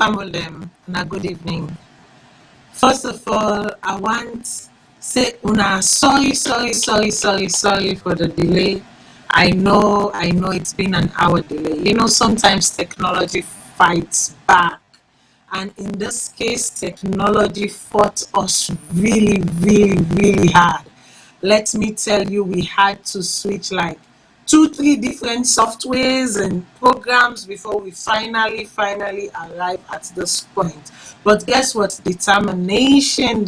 family and a good evening. First of all, I want say una sorry for the delay. I know it's been an hour delay. Sometimes technology fights back, and in this case, technology fought us really hard. Let me tell you, we had to switch like 2 3 different softwares and programs before we finally arrive at this point. But guess what? Determination,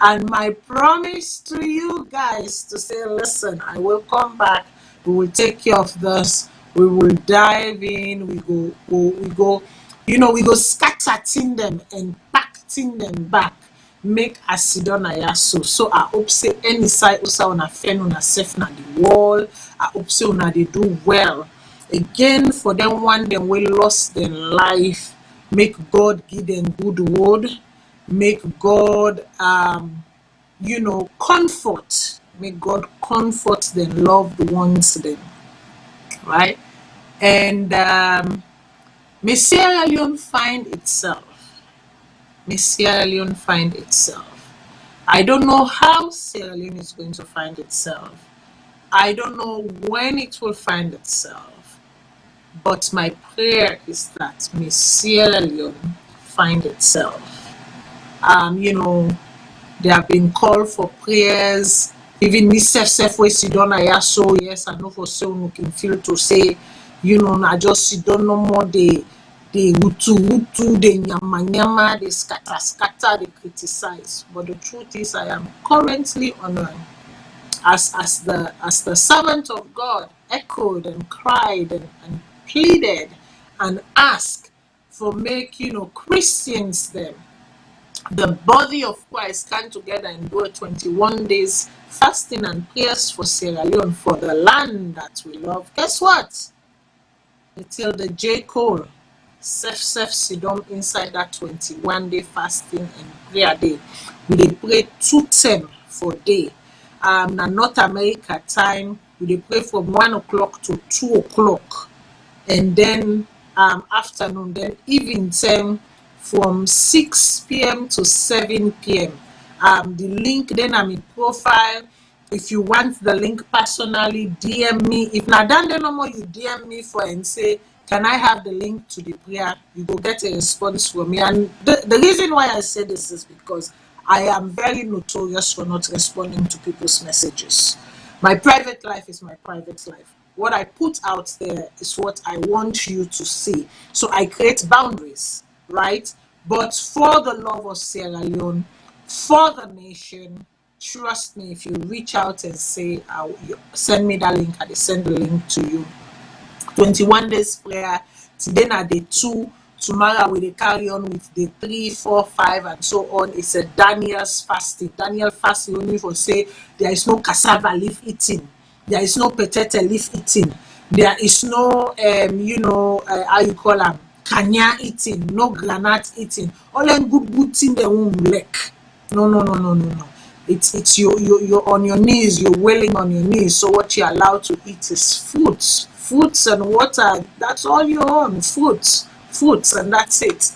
and my promise to you guys to say, listen, I will come back, we will take care of this, we will dive in, we go we go scatter tin them and pack tin them back, make asidona yaso. So I hope say any side usa una fen una safe na the wall. I hope say una they do well. Again, for them one them we lost their life. Make God give them good word. Make God comfort. Make God comfort them loved ones them. Right? And may Sierra Leone find itself. I don't know how Sierra Leone is going to find itself. I don't know when it will find itself. But my prayer is that may Sierra Leone find itself. They have been called for prayers. Even me self way sit down so yes, I know for so you can feel to say, I just sit down no more the wutu, the nyama, the scatter, they criticize. But the truth is, I am currently on as the servant of God echoed and cried and pleaded and asked for make Christians them, the body of Christ, come together and do a 21 days fasting and prayers for Sierra Leone, for the land that we love. Guess what? Until the J. Cole self sit down inside that 21-day fasting and prayer day. We dey pray 2 term for day. Na North America time, we dey pray from 1 o'clock to 2 o'clock, and then afternoon, then evening time from 6 p.m. to 7 p.m. The link then I'm in profile. If you want the link personally, DM me. If not done no more, you DM me for and say, can I have the link to the prayer? You go get a response from me. And the reason why I say this is because I am very notorious for not responding to people's messages. My private life is my private life. What I put out there is what I want you to see. So I create boundaries, right? But for the love of Sierra Leone, for the nation, trust me, if you reach out and say, send me that link, I will send the link to you. 21 days prayer, today na day 2, tomorrow we will carry on with day 3, 4, 5, and so on. It's a Daniel's fasting. Daniel fasting only for say there is no cassava leaf eating, there is no potato leaf eating, there is no how you call them, kanya eating, no granite eating, all them good thing they won't lick. No. It's you're on your knees, you're wailing on your knees. So what you're allowed to eat is fruits and water. That's all you're on, fruits, and that's it.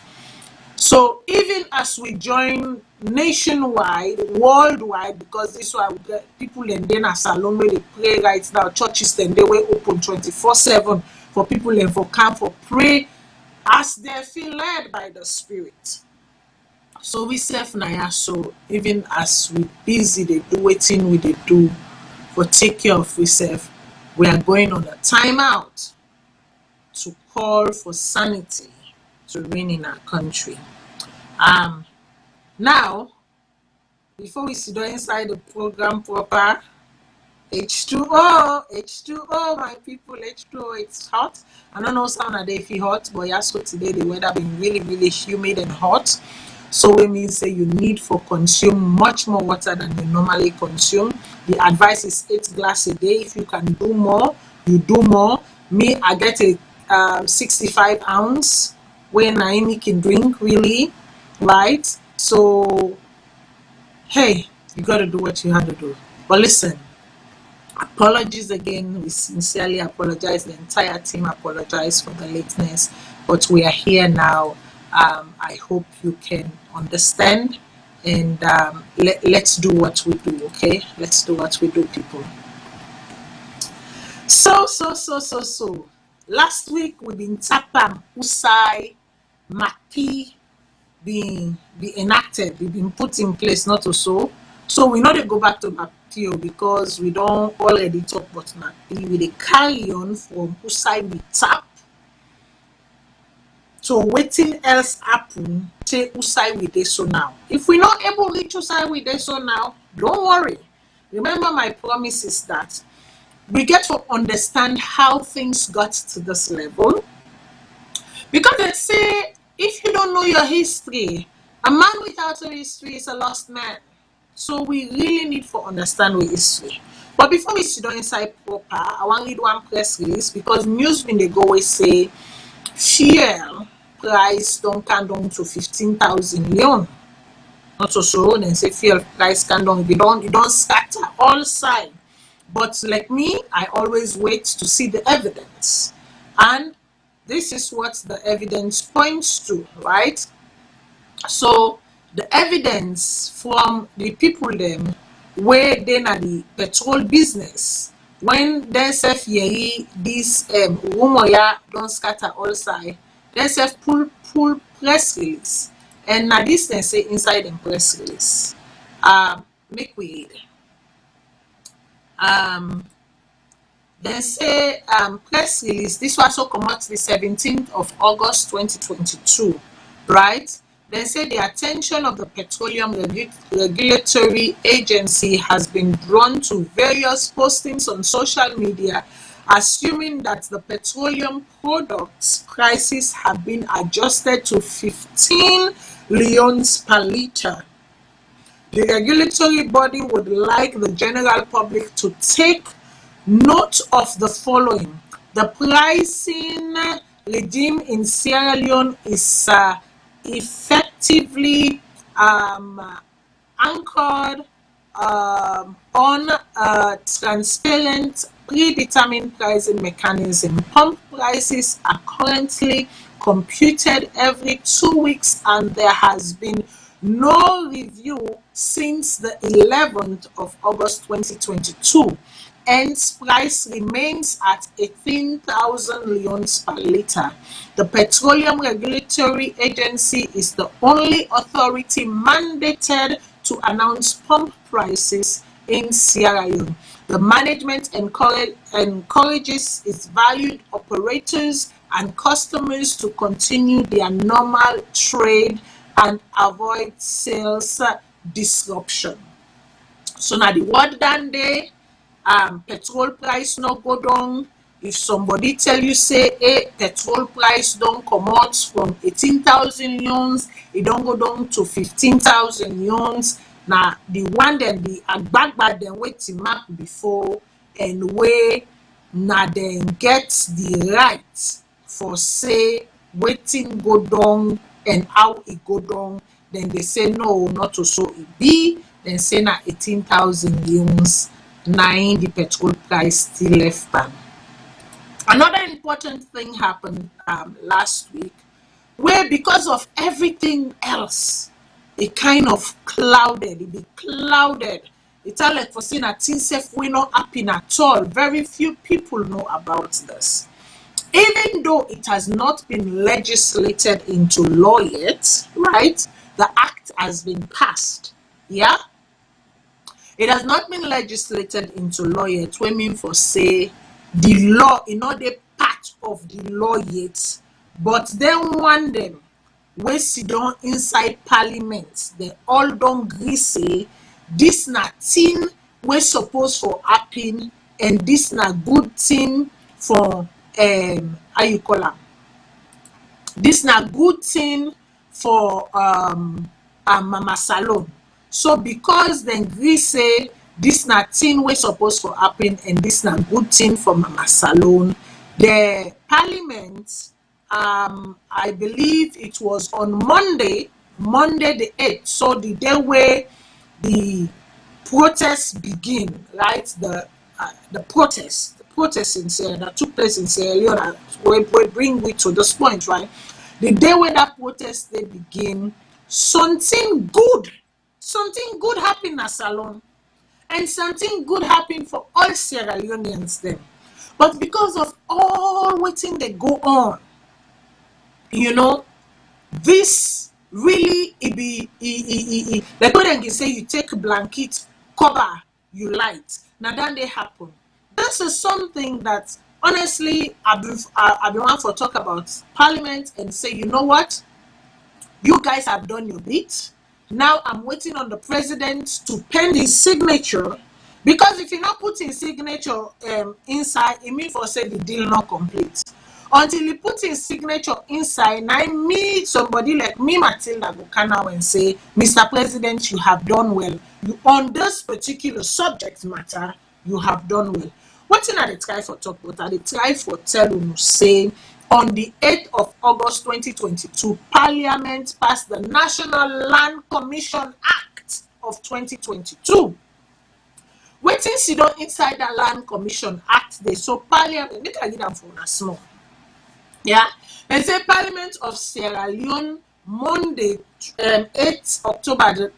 So even as we join nationwide, worldwide, because this why we get people in then at Salone where they pray right now, churches then they were open 24/7 for people and for camp for pray as they feel led by the Spirit. So we self now, so even as we busy they do waiting we they do for take care of ourselves, we are going on a timeout to call for sanity to reign in our country. Now, before we sit down inside the program proper, H2O, my people, H2O, it's hot. I don't know some of they feel hot, but yeah, so today the weather been really humid and hot. So it means that you need for consume much more water than you normally consume. The advice is 8 glasses a day. If you can do more, you do more. Me, I get a 65 ounce where Naomi can drink really, right? So, hey, you got to do what you have to do. But listen, apologies again. We sincerely apologize. The entire team apologize for the lateness. but we are here now. I hope you can understand, and let's do what we do. Okay, let's do what we do, people. So last week we been tapam usai mati being be enacted, we been put in place, not so. So we know they go back to Mapio because we don't already talk about Mapi. We dey carry on from usai we tap. So waiting else happen say usai we dey so now. If we not able to reach usai we dey so now, don't worry. Remember my promise is that we get to understand how things got to this level, because they say if you don't know your history, a man without a history is a lost man. So we really need to understand our history. But before we sit down inside proper, I want to read one press release, because news when they go always say fuel price don't come down to 15,000 leon. Not so then say fuel price can down, you don't scatter all side. But like me, I always wait to see the evidence. And this is what the evidence points to, right? So the evidence from the people them where they na the petrol business, when they say this rumor ya don't scatter all side, they say pull press release. And now this they say inside the press release. Make we read. They say press release, this was also come out the 17th of August 2022, right? They say the attention of the Petroleum Regulatory Agency has been drawn to various postings on social media, assuming that the petroleum products prices have been adjusted to 15 leons per liter. The regulatory body would like the general public to take note of the following. The pricing regime in Sierra Leone is effectively anchored on a transparent, predetermined pricing mechanism. Pump prices are currently computed every 2 weeks, and there has been no review since the 11th of August 2022. Hence, price remains at 18,000 leons per liter. The Petroleum Regulatory Agency is the only authority mandated to announce pump prices in Sierra Leone. The management encourages its valued operators and customers to continue their normal trade and avoid sales disruption. So now the word done there, petrol price not go down. If somebody tell you say, hey, petrol price don't come out from 18,000 leons, it don't go down to 15,000 leons. Now the one then the agbagba then wait to map before, and where now then get the right for say waiting go down and how it go down. Then they say no, not to so it be. Then say na 18,000 leons. 9 the petrol price still left them. Another important thing happened last week, where because of everything else, it kind of clouded. It be clouded. It's all like for saying that things we not happen at all. Very few people know about this. Even though it has not been legislated into law yet, right? The act has been passed. Yeah. It has not been legislated into law yet. We mean for say the law, the part of the law yet, but then want them we sit down inside parliament, they all don't agree say this na thing we supposed for happen, and this na good thing for how you call them? This na good thing for Mama Salone. So because then agree say this na thing we supposed for happen, and this na good thing for Mama Salone, the parliament, I believe it was on Monday the 8th, so the day where the protests begin, right? The protest in Sierra that took place in Sierra Leone, we bring we to this point, right? The day when that protest they begin, something good happened at Salone, and something good happened for all Sierra Leoneans then. But because of all waiting they go on, you know, this really like when they say you take a blanket cover you light. Now that they happen. This is something that honestly I've been one for talk about Parliament and say, you know what? You guys have done your bit. Now I'm waiting on the president to pen his signature, because if you not put his signature inside, it means for say the deal not complete. Until he put his signature inside, now me, somebody like me, Matilda, go come now and say, Mr. President, you have done well. You, on this particular subject matter, you have done well. What thing are they try for talk about? Are they try for tell you say on the 8th of August 2022, Parliament passed the National Land Commission Act of 2022. Waiting see don inside the Land Commission Act they so Parliament, make I get them for a small. Yeah, and say Parliament of Sierra Leone Monday 8 October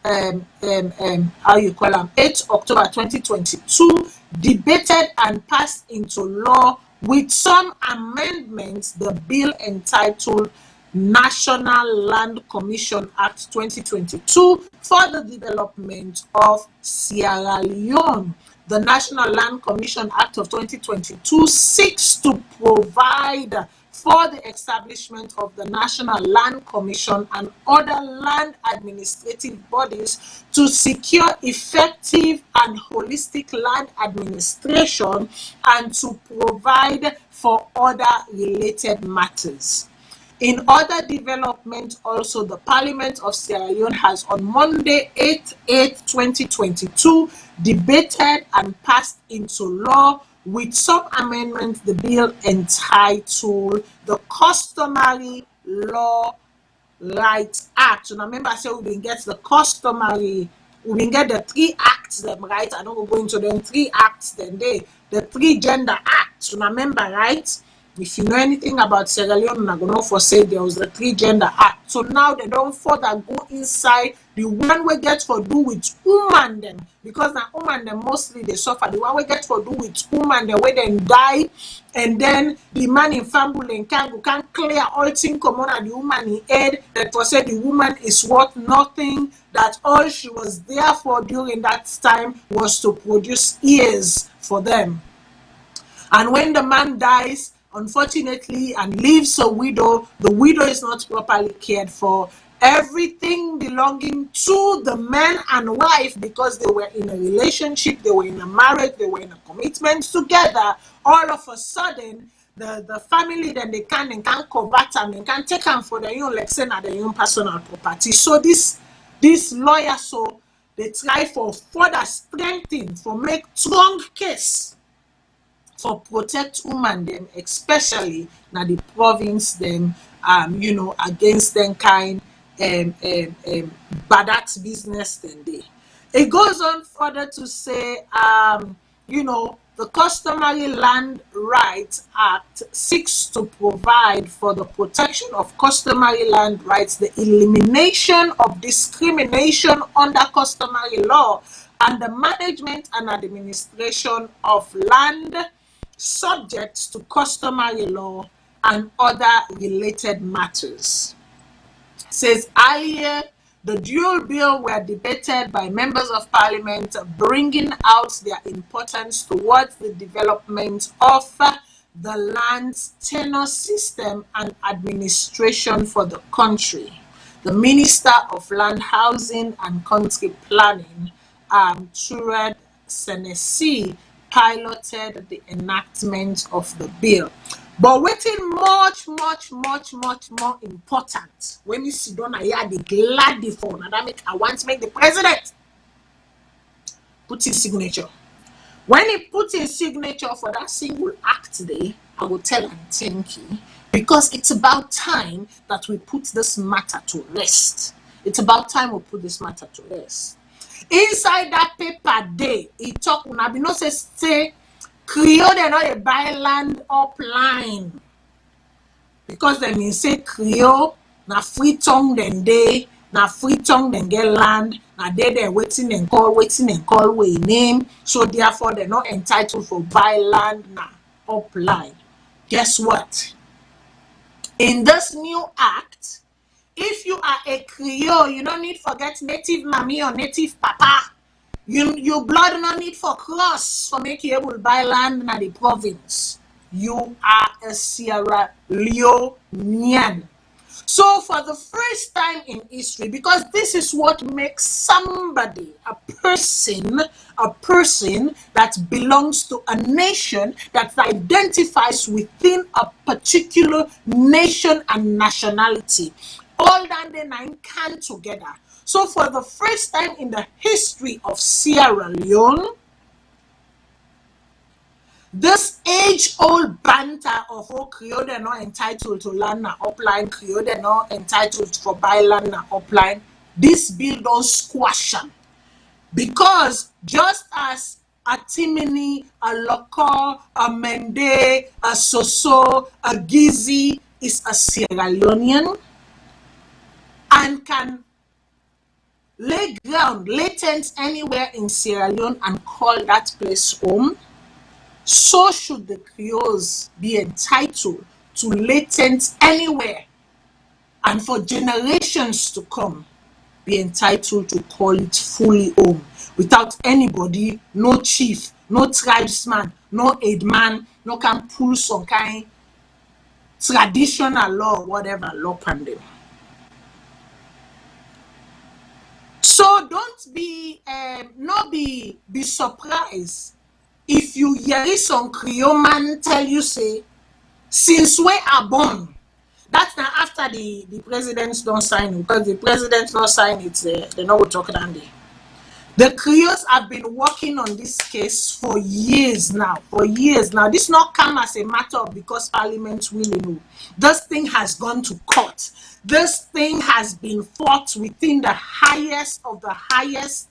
how you call them 8 October 2022 debated and passed into law with some amendments the bill entitled National Land Commission Act 2022 for the development of Sierra Leone. The National Land Commission Act of 2022 seeks to provide for the establishment of the National Land Commission and other land administrative bodies to secure effective and holistic land administration and to provide for other related matters. In other development also, the Parliament of Sierra Leone has on Monday 8/8/2022 debated and passed into law with some amendments the bill entitled the Customary Law Rights Act. So now remember I said we didn't get the customary, we didn't get the 3 acts them, right? I don't go into them 3 acts then the 3 gender acts. So now remember, right? If you know anything about Sierra Leone, I'm going to say there was the 3 gender act. So now they don't further go inside the one we get for do with woman them, because now woman them mostly they suffer. The one we get for do with woman the way they die, and then the man in family can clear all things common and the woman in head that was said the woman is worth nothing, that all she was there for during that time was to produce heirs for them. And when the man dies, unfortunately, and leaves a widow, the widow is not properly cared for. Everything belonging to the man and wife, because they were in a relationship, they were in a marriage, they were in a commitment together, all of a sudden, the family then they can convert them and can take them for their own, like say, their own personal property. So this lawyer, so they try for further strengthening, for make strong case for protect women them, especially now the province them, against them kind bad act business then they. It goes on further to say, the Customary Land Rights Act seeks to provide for the protection of customary land rights, the elimination of discrimination under customary law, and the management and administration of land subject to customary law and other related matters. Says earlier, the dual bill were debated by members of parliament, bringing out their importance towards the development of the land's tenure system and administration for the country. The Minister of Land, Housing and Country Planning, Tured Senesi, piloted the enactment of the bill. But waiting much more important, when you sit down here the glad phone, and I want to make the president put his signature. When he put his signature for that single act day, I will tell him thank you, because it's about time that we put this matter to rest. It's about time we put this matter to rest. Inside that paper day, he talk say Creole they not a buy land upline because they mean say Creole na free tongue then they na free tongue then get land na they waiting and call way name, so therefore they're not entitled for buy land na upline. Guess what? In this new act, if you are a Creole, you don't need forget native mommy or native papa. Your blood no need for cross for make you able to buy land in the province. You are a Sierra Leonean. So for the first time in history, because this is what makes somebody a person that belongs to a nation, that identifies within a particular nation and nationality, all that they nine can together. So for the first time in the history of Sierra Leone, this age-old banter of Creole they're not entitled to land na upline, Creole they're not entitled for buy land na upline, this bill don't squash them. Because just as a Timini, a Loko, a Mende, a Soso, a Gizi is a Sierra Leonean and can lay tent anywhere in Sierra Leone and call that place home, so should the Creoles be entitled to lay tent anywhere and for generations to come be entitled to call it fully home without anybody, no chief, no tribesman, no aidman, no can pull some kind traditional law, whatever law pandemic. So don't be not be surprised if you hear some Creole man tell you say since we are born. That's now after the presidents don't sign it, because the presidents don't sign it, they know we're talking on there. The Creoles have been working on this case for years now. This not come as a matter of because Parliament will know. This thing has gone to court. This thing has been fought within the highest of the highest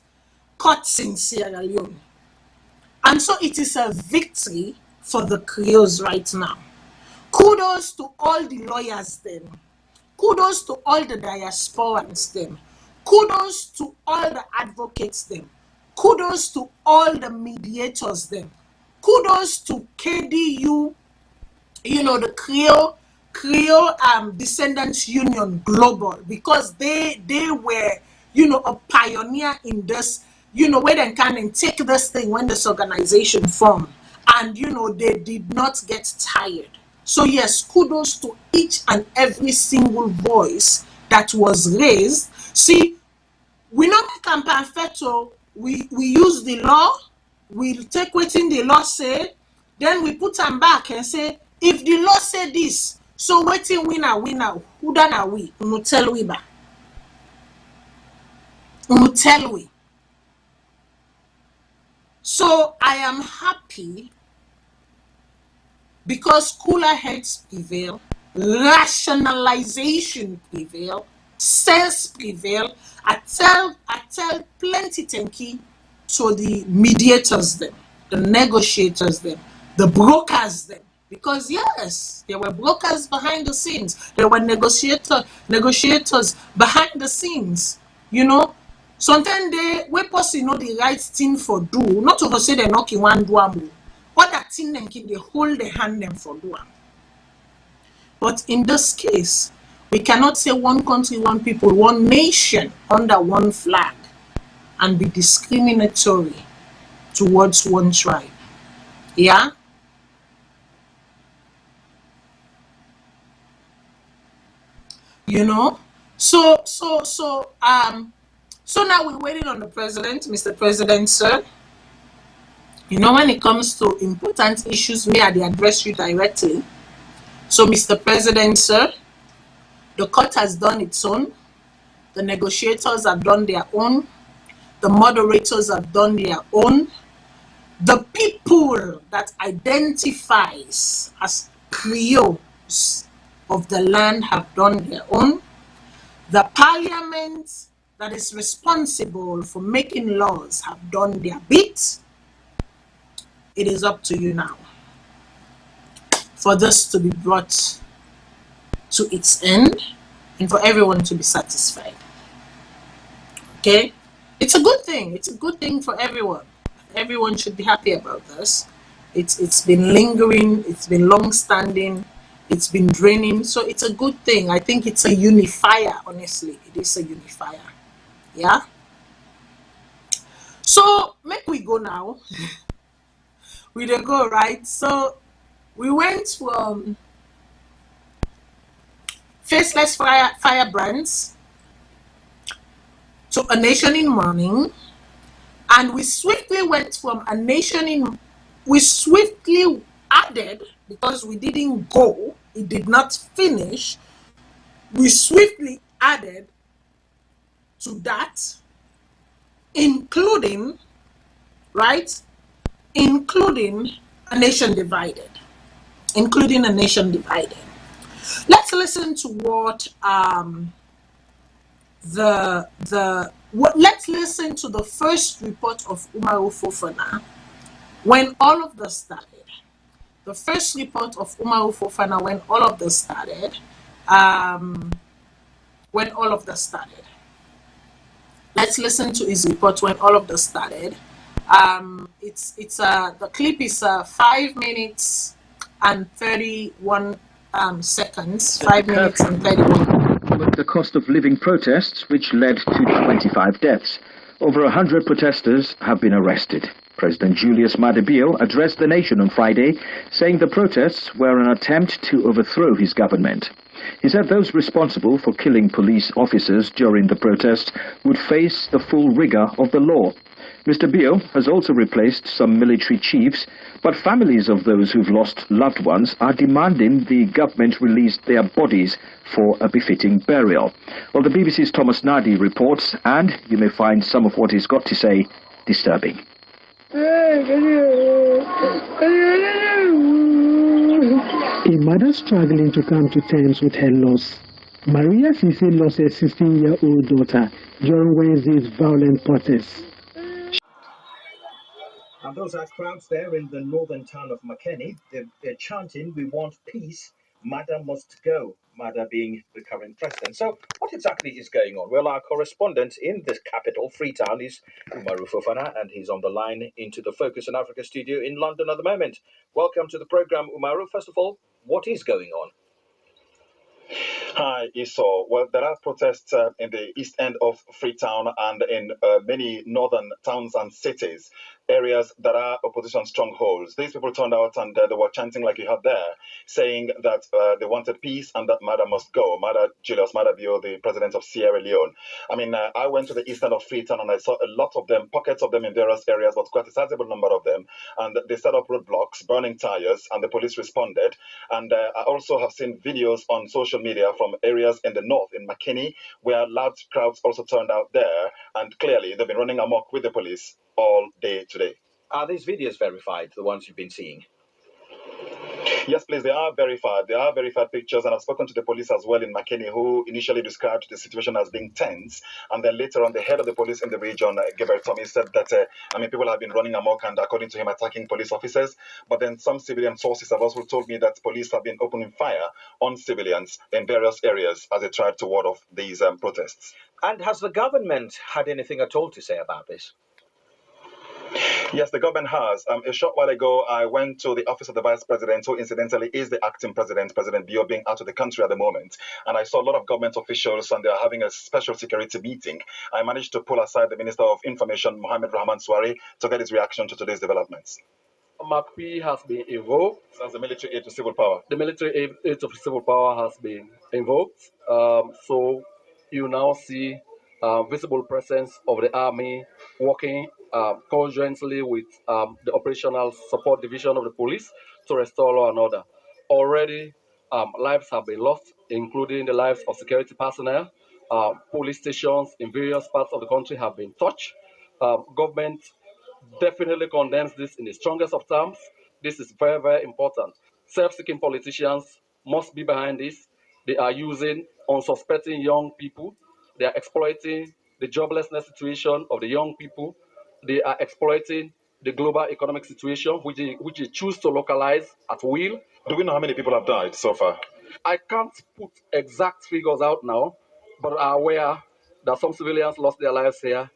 courts in Sierra Leone. And so it is a victory for the Creoles right now. Kudos to all the lawyers then. Kudos to all the diasporans then. Kudos to all the advocates them. Kudos to all the mediators them. Kudos to KDU, the Creole Descendants Union Global, because they were, a pioneer in this, where they can and take this thing when this organization formed. And, they did not get tired. So yes, kudos to each and every single voice that was raised. See, we not make perfect, so we use the law, we take what in the law say, then we put them back and say, if the law say this, so waiting we now, who done are we? Tell we ba. Tell we. So I am happy because cooler heads prevail, rationalization prevail, sense prevail. I tell plenty thank you to the mediators them, the negotiators them, the brokers them. Because yes, there were brokers behind the scenes. There were negotiators behind the scenes. Sometimes they person know the right thing for do. Not to say they're knocking one do what that thing them keep they hold their hand them for do. But in this case, we cannot say one country, one people, one nation under one flag and be discriminatory towards one tribe. Yeah? So now we're waiting on the president, Mr. President, sir. When it comes to important issues, may I address you directly. So, Mr. President, sir, the court has done its own. The negotiators have done their own. The moderators have done their own. The people that identifies as Creoles of the land have done their own. The parliament that is responsible for making laws have done their bit. it is up to you now for this to be brought to its end and for everyone to be satisfied. Okay, it's a good thing. It's a good thing for everyone. Everyone should be happy about this. It's been lingering. It's been long standing. It's been draining. So it's a good thing. I think it's a unifier. Honestly, it is a unifier. Yeah. So make we go now. We don't go right. So we went from Faceless Firebrands to A Nation in Mourning, and we swiftly went from A Nation in. We swiftly added, because we didn't go, it did not finish. We swiftly added to that, including, right, including A Nation Divided, including A Nation Divided. Let's listen to what let's listen to the first report of Umaru Fofana when all of this started. The first report of Umaru Fofana when all of this started. When all of this started. Let's listen to his report when all of this started. The clip is 5 minutes and 31 seconds. 5 minutes and 31. The cost of living protests, which led to 25 deaths. Over 100 protesters have been arrested. President Julius Maada Bio addressed the nation on Friday, saying the protests were an attempt to overthrow his government. He said those responsible for killing police officers during the protests would face the full rigor of the law. Mr. Bio has also replaced some military chiefs, but families of those who've lost loved ones are demanding the government release their bodies for a befitting burial. Well, the BBC's Thomas Nardi reports, and you may find some of what he's got to say disturbing. A mother struggling to come to terms with her loss. Maria Sisi lost a 16-year-old daughter during Wednesday's violent protests. And those are crowds there in the northern town of Makeni. They're chanting, "We want peace. Maada must go." Maada being the current president. So what exactly is going on? Well, our correspondent in this capital, Freetown, is Umaru Fofana, and he's on the line into the Focus on Africa studio in London at the moment. Welcome to the program, Umaru. First of all, what is going on? Hi, Esau. Well, there are protests in the east end of Freetown and in many northern towns and cities, areas that are opposition strongholds. These people turned out and they were chanting like you had there, saying that they wanted peace and that Maada must go. Julius Maada Bio, the president of Sierra Leone. I mean, I went to the east end of Freetown and I saw a lot of them, pockets of them in various areas, but quite a sizable number of them. And they set up roadblocks, burning tires, and the police responded. And I also have seen videos on social media from areas in the north, in Makeni, where large crowds also turned out there, and clearly they've been running amok with the police all day today. Are these videos verified, the ones you've been seeing? Yes, please, they are verified. They are verified pictures, and I've spoken to the police as well in Makeni, who initially described the situation as being tense, and then later on, the head of the police in the region, Gabriel Tommy, said that, people have been running amok and, according to him, attacking police officers, but then some civilian sources have also told me that police have been opening fire on civilians in various areas as they tried to ward off these protests. And has the government had anything at all to say about this? Yes, the government has. A short while ago, I went to the office of the vice president, who incidentally is the acting president, President Bio, being out of the country at the moment. And I saw a lot of government officials, and they are having a special security meeting. I managed to pull aside the Minister of Information, Mohammed Rahman Swari, to get his reaction to today's developments. MACP has been invoked. That's the military aid to civil power. The military aid to civil power has been invoked. So you now see visible presence of the army working conjointly with the operational support division of the police to restore law and order. Already, lives have been lost, including the lives of security personnel. Police stations in various parts of the country have been touched. Government definitely condemns this in the strongest of terms. This is very, very important. Self-seeking politicians must be behind this. They are using unsuspecting young people. They are exploiting the joblessness situation of the young people. They are exploiting the global economic situation, which they choose to localize at will. Do we know how many people have died so far? I can't put exact figures out now, but are aware that some civilians lost their lives here.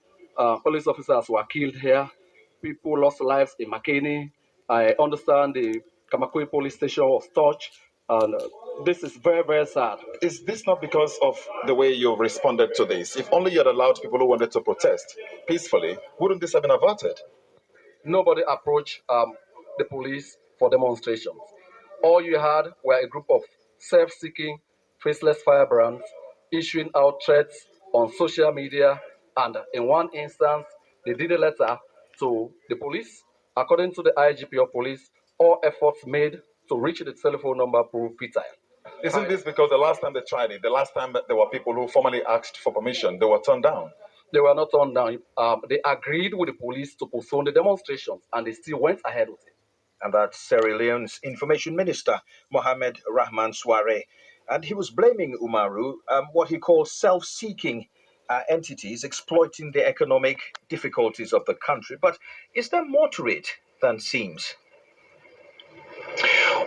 Police officers were killed here. People lost lives in McKinney. I understand the Kamakui police station was touched, and this is very, very sad. Is this not because of the way you've responded to this? If only you had allowed people who wanted to protest peacefully, wouldn't this have been averted? Nobody approached the police for demonstrations. All you had were a group of self-seeking, faceless firebrands issuing out threats on social media, and in one instance, they did a letter to the police. According to the IGP of police, all efforts made to reach the telephone number proved futile. Isn't this because the last time they tried it, the last time there were people who formally asked for permission, they were turned down? They were not turned down. They agreed with the police to postpone the demonstrations, and they still went ahead with it. And that's Sierra Leone's Information Minister, Mohamed Rahman Soare. And he was blaming Umaru, what he calls self-seeking entities exploiting the economic difficulties of the country. But is there more to it than seems?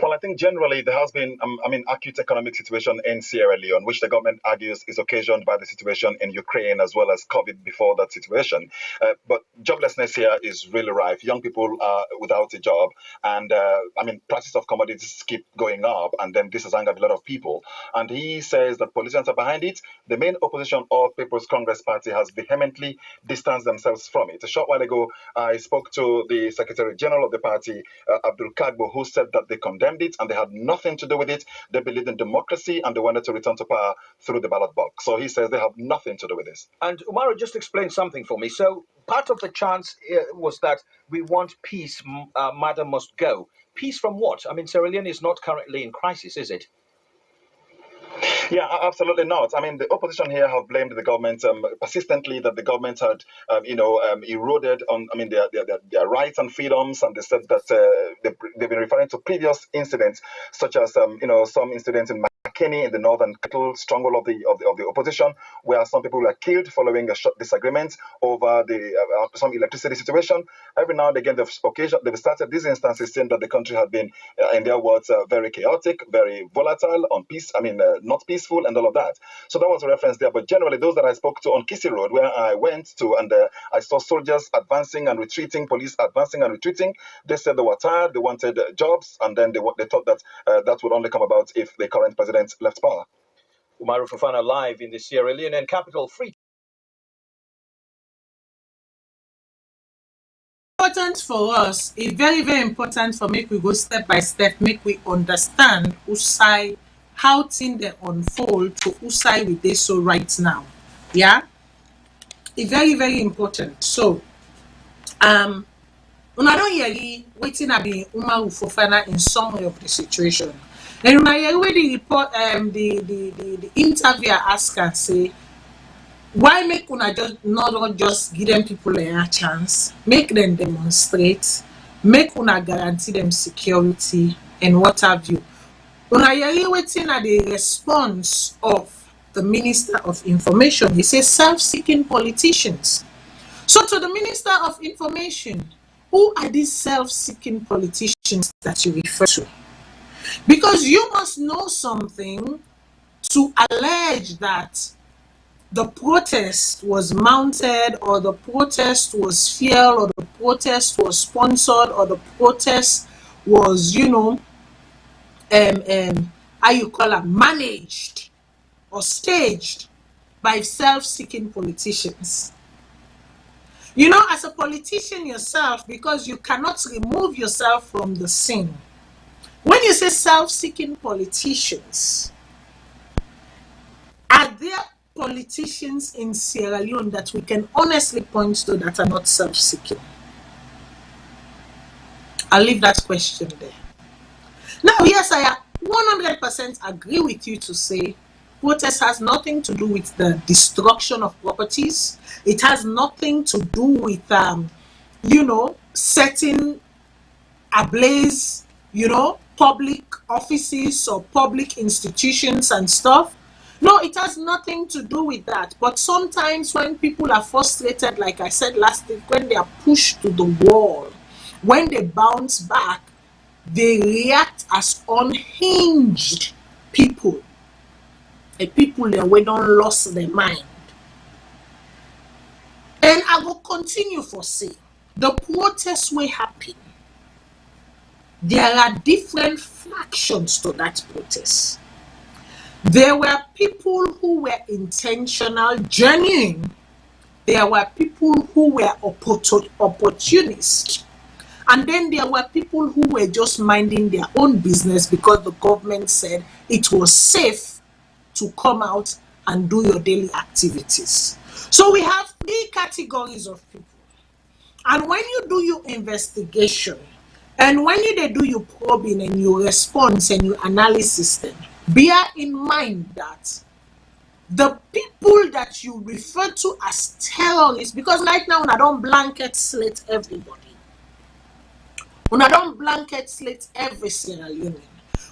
Well, I think generally there has been, acute economic situation in Sierra Leone, which the government argues is occasioned by the situation in Ukraine as well as COVID before that situation. But joblessness here is really rife. Young people are without a job, and prices of commodities keep going up, and then this has angered a lot of people. And he says that politicians are behind it. The main opposition of People's Congress Party has vehemently distanced themselves from it. A short while ago, I spoke to the Secretary General of the party, Abdul Kagbo, who said that they condemned it and they had nothing to do with it. They believed in democracy and they wanted to return to power through the ballot box. So he says they have nothing to do with this. And Umaru, just explain something for me. So part of the chance was that we want peace, Madam must go. Peace from what? I mean, Sierra Leone is not currently in crisis, is it? Yeah, absolutely not. I mean, the opposition here have blamed the government persistently that the government had, eroded on, their rights and freedoms, and they said that they've been referring to previous incidents, such as some incidents in McKinney in the northern capital stronghold of the opposition, where some people were killed following a short disagreement over some electricity situation. Every now and again, they've started these instances saying that the country had been, in their words, very chaotic, very volatile, not peaceful, and all of that. So that was a reference there. But generally, those that I spoke to on Kisi Road, where I went to, and I saw soldiers advancing and retreating, police advancing and retreating, they said they were tired, they wanted jobs, and then they thought that that would only come about if the current president left power. Umaru Fofana live in the Sierra Leone capital, Freetown. Important for us, it's very, very important for make we go step by step, make we understand whose side, how things they unfold to whose side we dey so right now. Yeah, it's very, very important. So una don hear wetin I be Umaru Fofana in summary of the situation. And una hear wey the report the interviewer ask and say, why make una not just give them people a chance, make them demonstrate, make una guarantee them security and what have you. Una hear wetin na the response of the Minister of Information. He says self-seeking politicians. So to the Minister of Information, who are these self-seeking politicians that you refer to? Because you must know something to allege that the protest was mounted, or the protest was fueled, or the protest was sponsored, or the protest was, managed or staged by self-seeking politicians. As a politician yourself, because you cannot remove yourself from the scene. When you say self-seeking politicians, are there politicians in Sierra Leone that we can honestly point to that are not self-seeking? I'll leave that question there. Now, yes, I 100% agree with you to say protest has nothing to do with the destruction of properties. It has nothing to do with, setting ablaze, public offices or public institutions and stuff. No, it has nothing to do with that. But sometimes when people are frustrated, like I said last week, when they are pushed to the wall, when they bounce back, they react as unhinged people. A people that we don't lost their mind. And I will continue for say, the protests will happen. There are different factions to that protest. There were people who were intentional, genuine. There were people who were opportunists. And then there were people who were just minding their own business because the government said it was safe to come out and do your daily activities. So we have 3 categories of people. And when you do your investigation, and when you do your probing and your response and your analysis, then bear in mind that the people that you refer to as terrorists, because right now I don't blanket slate everybody. When I don't blanket slate every Sierra Leonean.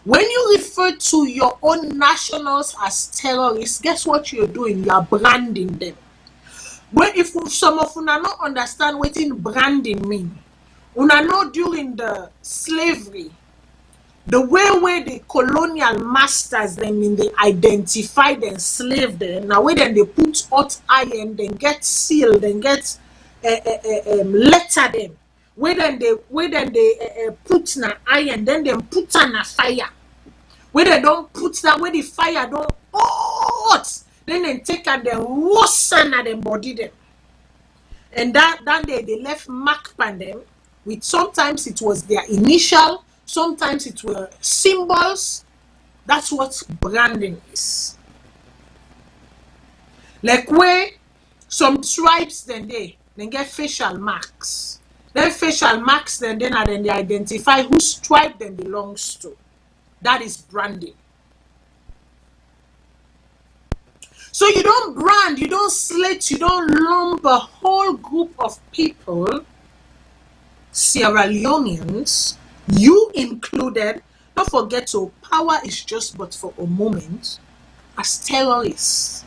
When you refer to your own nationals as terrorists, guess what you're doing? You are branding them. But if some of you not understand what in branding mean, una know during the slavery, the way where the colonial masters them in they identify the enslaved them, now where then they put hot iron, then get sealed, then get letter them. Where then they put na iron, then they put on a fire. Where they don't put that, where the fire don't hot, then they take and they roast and them body them. And that they left mark on them with, sometimes it was their initial, sometimes it were symbols. That's what branding is. Like where some tribes then get facial marks. Then facial marks then they identify whose tribe them belongs to. That is branding. So you don't brand, you don't slate, you don't lump a whole group of people, Sierra Leoneans, you included. Don't forget, so power is just but for a moment, as terrorists.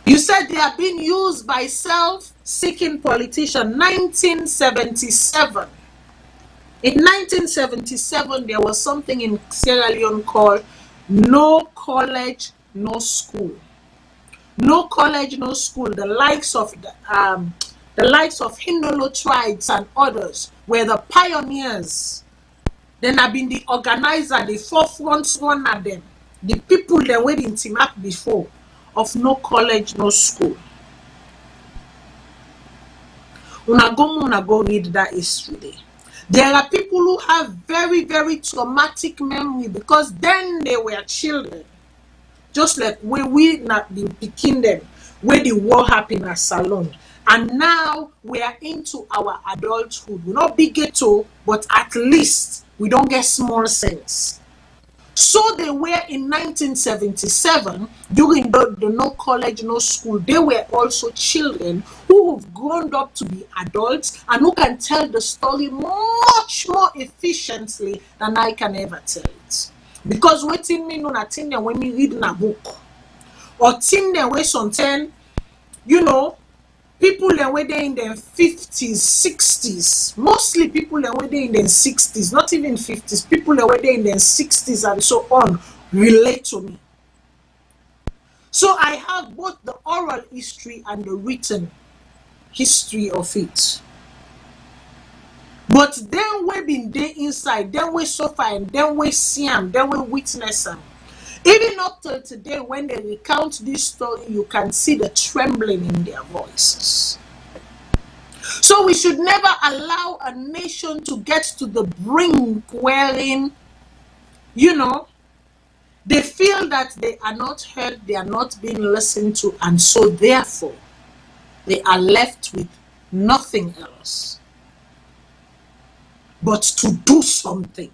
You said they are being used by self-seeking politicians. 1977. In 1977, there was something in Sierra Leone called No College, No School. No college, no school. The likes of Hindolo tribes and others were the pioneers. Then have been the organizer, the forefront one of them, the people that were in team up before of no college, no school. Una go read that history there. There are people who have very, very traumatic memory because then they were children. Just like when we not been picking them, where the war happened at Salone. And now we are into our adulthood. We're not big ghetto, but at least we don't get small sense. So they were in 1977, during the no college, no school. They were also children who have grown up to be adults and who can tell the story much more efficiently than I can ever tell it. Because waiting me no thing them when me read in a book, or thing them way something, people that were there in their 50s, 60s, mostly people that were there in their 60s, not even 50s, people that were there in their 60s and so on relate to me. So I have both the oral history and the written history of it. But then we been there inside, then we suffer, and then we see them, then we witness them. Even up till today, when they recount this story, you can see the trembling in their voices. So we should never allow a nation to get to the brink wherein, they feel that they are not heard, they are not being listened to, and so therefore, they are left with nothing else but to do something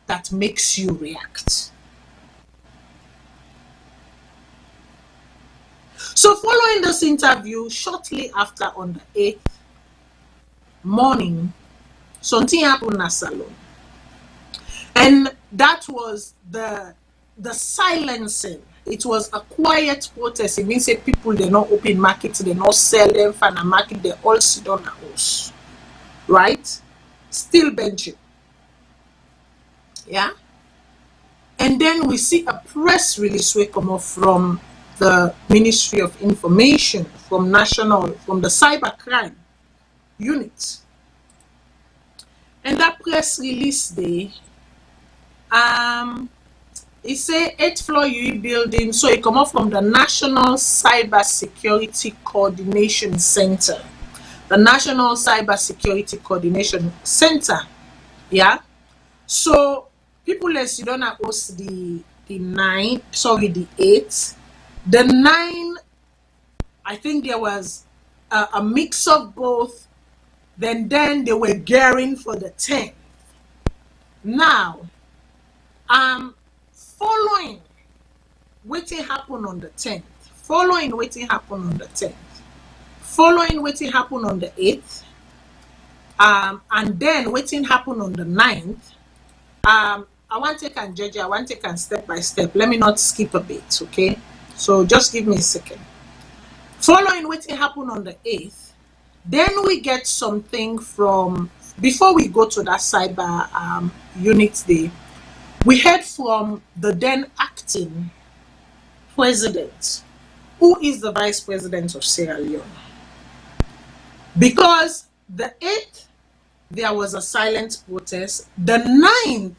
that makes you react. So following this interview, shortly after on the 8th morning, something happened at Salone. And that was the silencing it was a quiet protest. It means that people, they not open market, they not sell them for the market, they all sit on the house, right? Still benching. Yeah. And then we see a press release will come off from the Ministry of Information, from the cybercrime unit. And that press release day, it say 8th floor UE building, so it come up from the National Cyber Security Coordination Center. The National Cyber Security Coordination Center, yeah. So people as you don't host the 8th. The 9, I think there was a mix of both. Then they were gearing for the 10th. Now, following what happened on the 10th, following what happened on the 10th, following what happened on the 8th, and then what happened on the 9th, I want to take and judge, I want to take and step by step. Let me not skip a bit, okay? So just give me a second. Following what happened on the 8th, then we get something from, before we go to that cyber unit day, we heard from the then acting president, who is the vice president of Sierra Leone. Because the 8th, there was a silent protest. The 9th,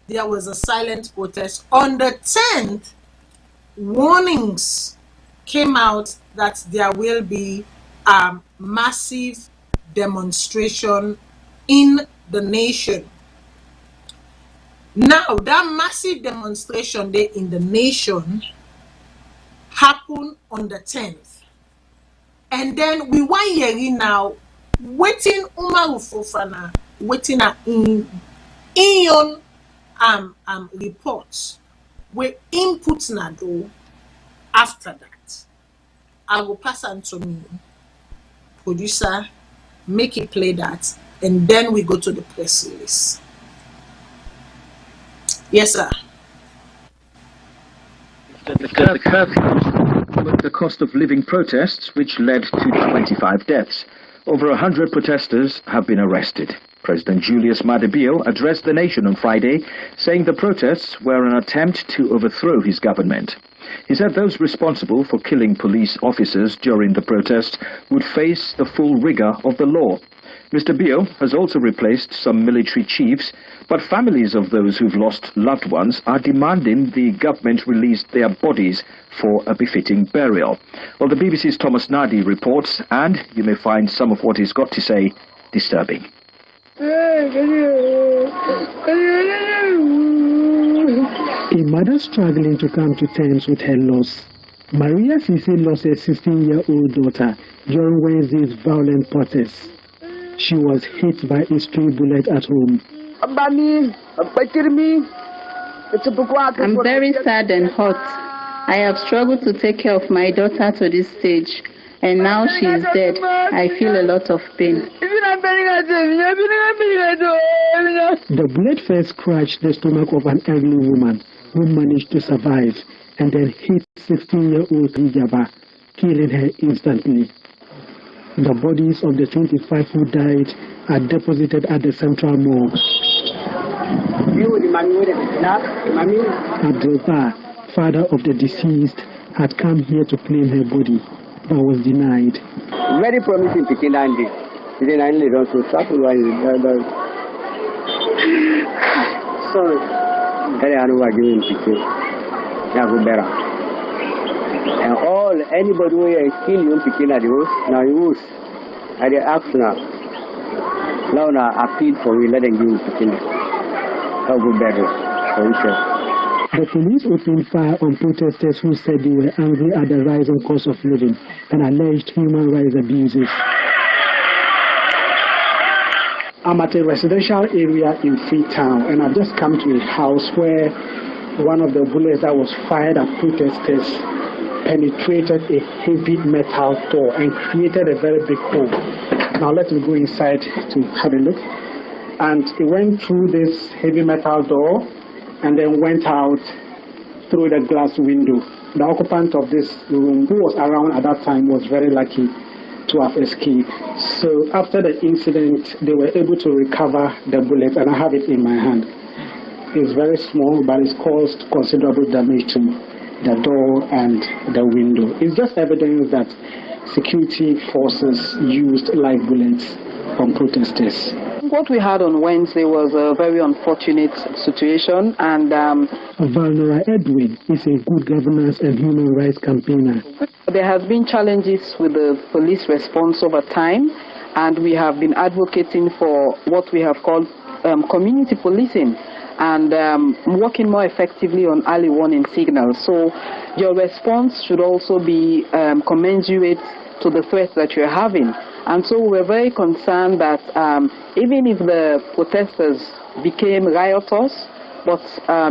there was a silent protest. On the 10th, warnings came out that there will be a massive demonstration in the nation. Now, that massive demonstration day in the nation happened on the 10th. And then we want hearing now, waiting Umaru Fofana, waiting in your reports, we input Nado. After that, I will pass on to me, producer, make it play that, and then we go to the press release. Yes, sir. The cost of living protests, which led to 25 deaths. Over 100 protesters have been arrested. President Julius Maada Bio addressed the nation on Friday, saying the protests were an attempt to overthrow his government. He said those responsible for killing police officers during the protest would face the full rigor of the law. Mr. Bio has also replaced some military chiefs, but families of those who've lost loved ones are demanding the government release their bodies for a befitting burial. Well, the BBC's Thomas Nardi reports, and you may find some of what he's got to say disturbing. A mother struggling to come to terms with her loss. Maria Sisi lost a 16-year-old daughter during Wednesday's violent protest. She was hit by a stray bullet at home. I'm very sad and hurt. I have struggled to take care of my daughter to this stage, and now she is dead. I feel a lot of pain. The bullet first scratched the stomach of an elderly woman who managed to survive and then hit 16-year-old Rijaba, killing her instantly. The bodies of the 25 who died are deposited at the central morgue. Abdullah, father of the deceased, had come here to claim her body, but was denied. Very promising picking Andy. Sorry. And all anybody who is still young picking at the house, now you I ask now. Now I appeal for you, let them give you picking. How good better for yourself. The police opened fire on protesters who said they were angry at the rise in cost of living and alleged human rights abuses. I'm at a residential area in Freetown, and I've just come to a house where one of the bullets that was fired at protesters penetrated a heavy metal door and created a very big hole. Now let me go inside to have a look. And it went through this heavy metal door and then went out through the glass window. the occupant of this room, who was around at that time, was very lucky to have escaped. So after the incident, they were able to recover the bullet, and I have it in my hand. It's very small, but it's caused considerable damage to the door and the window. It's just evidence that security forces used live bullets on protesters. What we had on Wednesday was a very unfortunate situation, and Valnora Edwin is a good governance and human rights campaigner. There has been challenges with the police response over time, and we have been advocating for what we have called community policing, and working more effectively on early warning signals. So your response should also be commensurate to the threats that you're having. And so we're very concerned that even if the protesters became riotous, but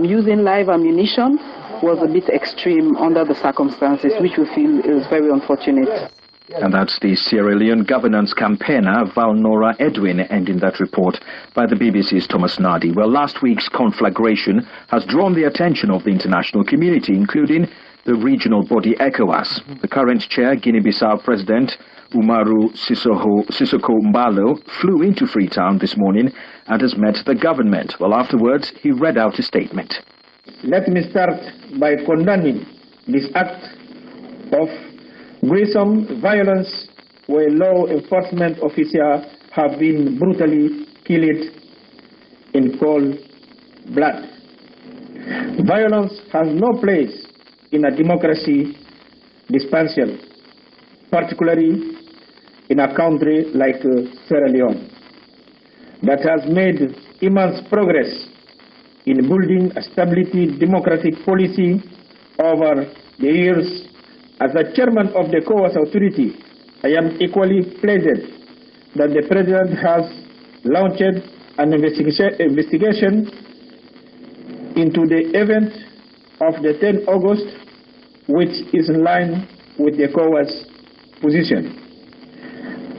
using live ammunition was a bit extreme under the circumstances, which we feel is very unfortunate. And that's the Sierra Leone governance campaigner, Valnora Edwin, ending that report by the BBC's Thomas Nardi. Well, last week's conflagration has drawn the attention of the international community, including the regional body ECOWAS. The current chair, Guinea-Bissau President Umaru Sissoco Mbalo, flew into Freetown this morning and has met the government. Well, afterwards, he read out a statement. Let me start by condemning this act of gruesome violence where law enforcement officers have been brutally killed in cold blood. Violence has no place in a democracy dispensation, particularly in a country like Sierra Leone, that has made immense progress in building a stability democratic policy over the years. As the chairman of the ECOWAS authority, I am equally pleased that the president has launched an investigation into the event of the 10th August, which is in line with the ECOWAS position.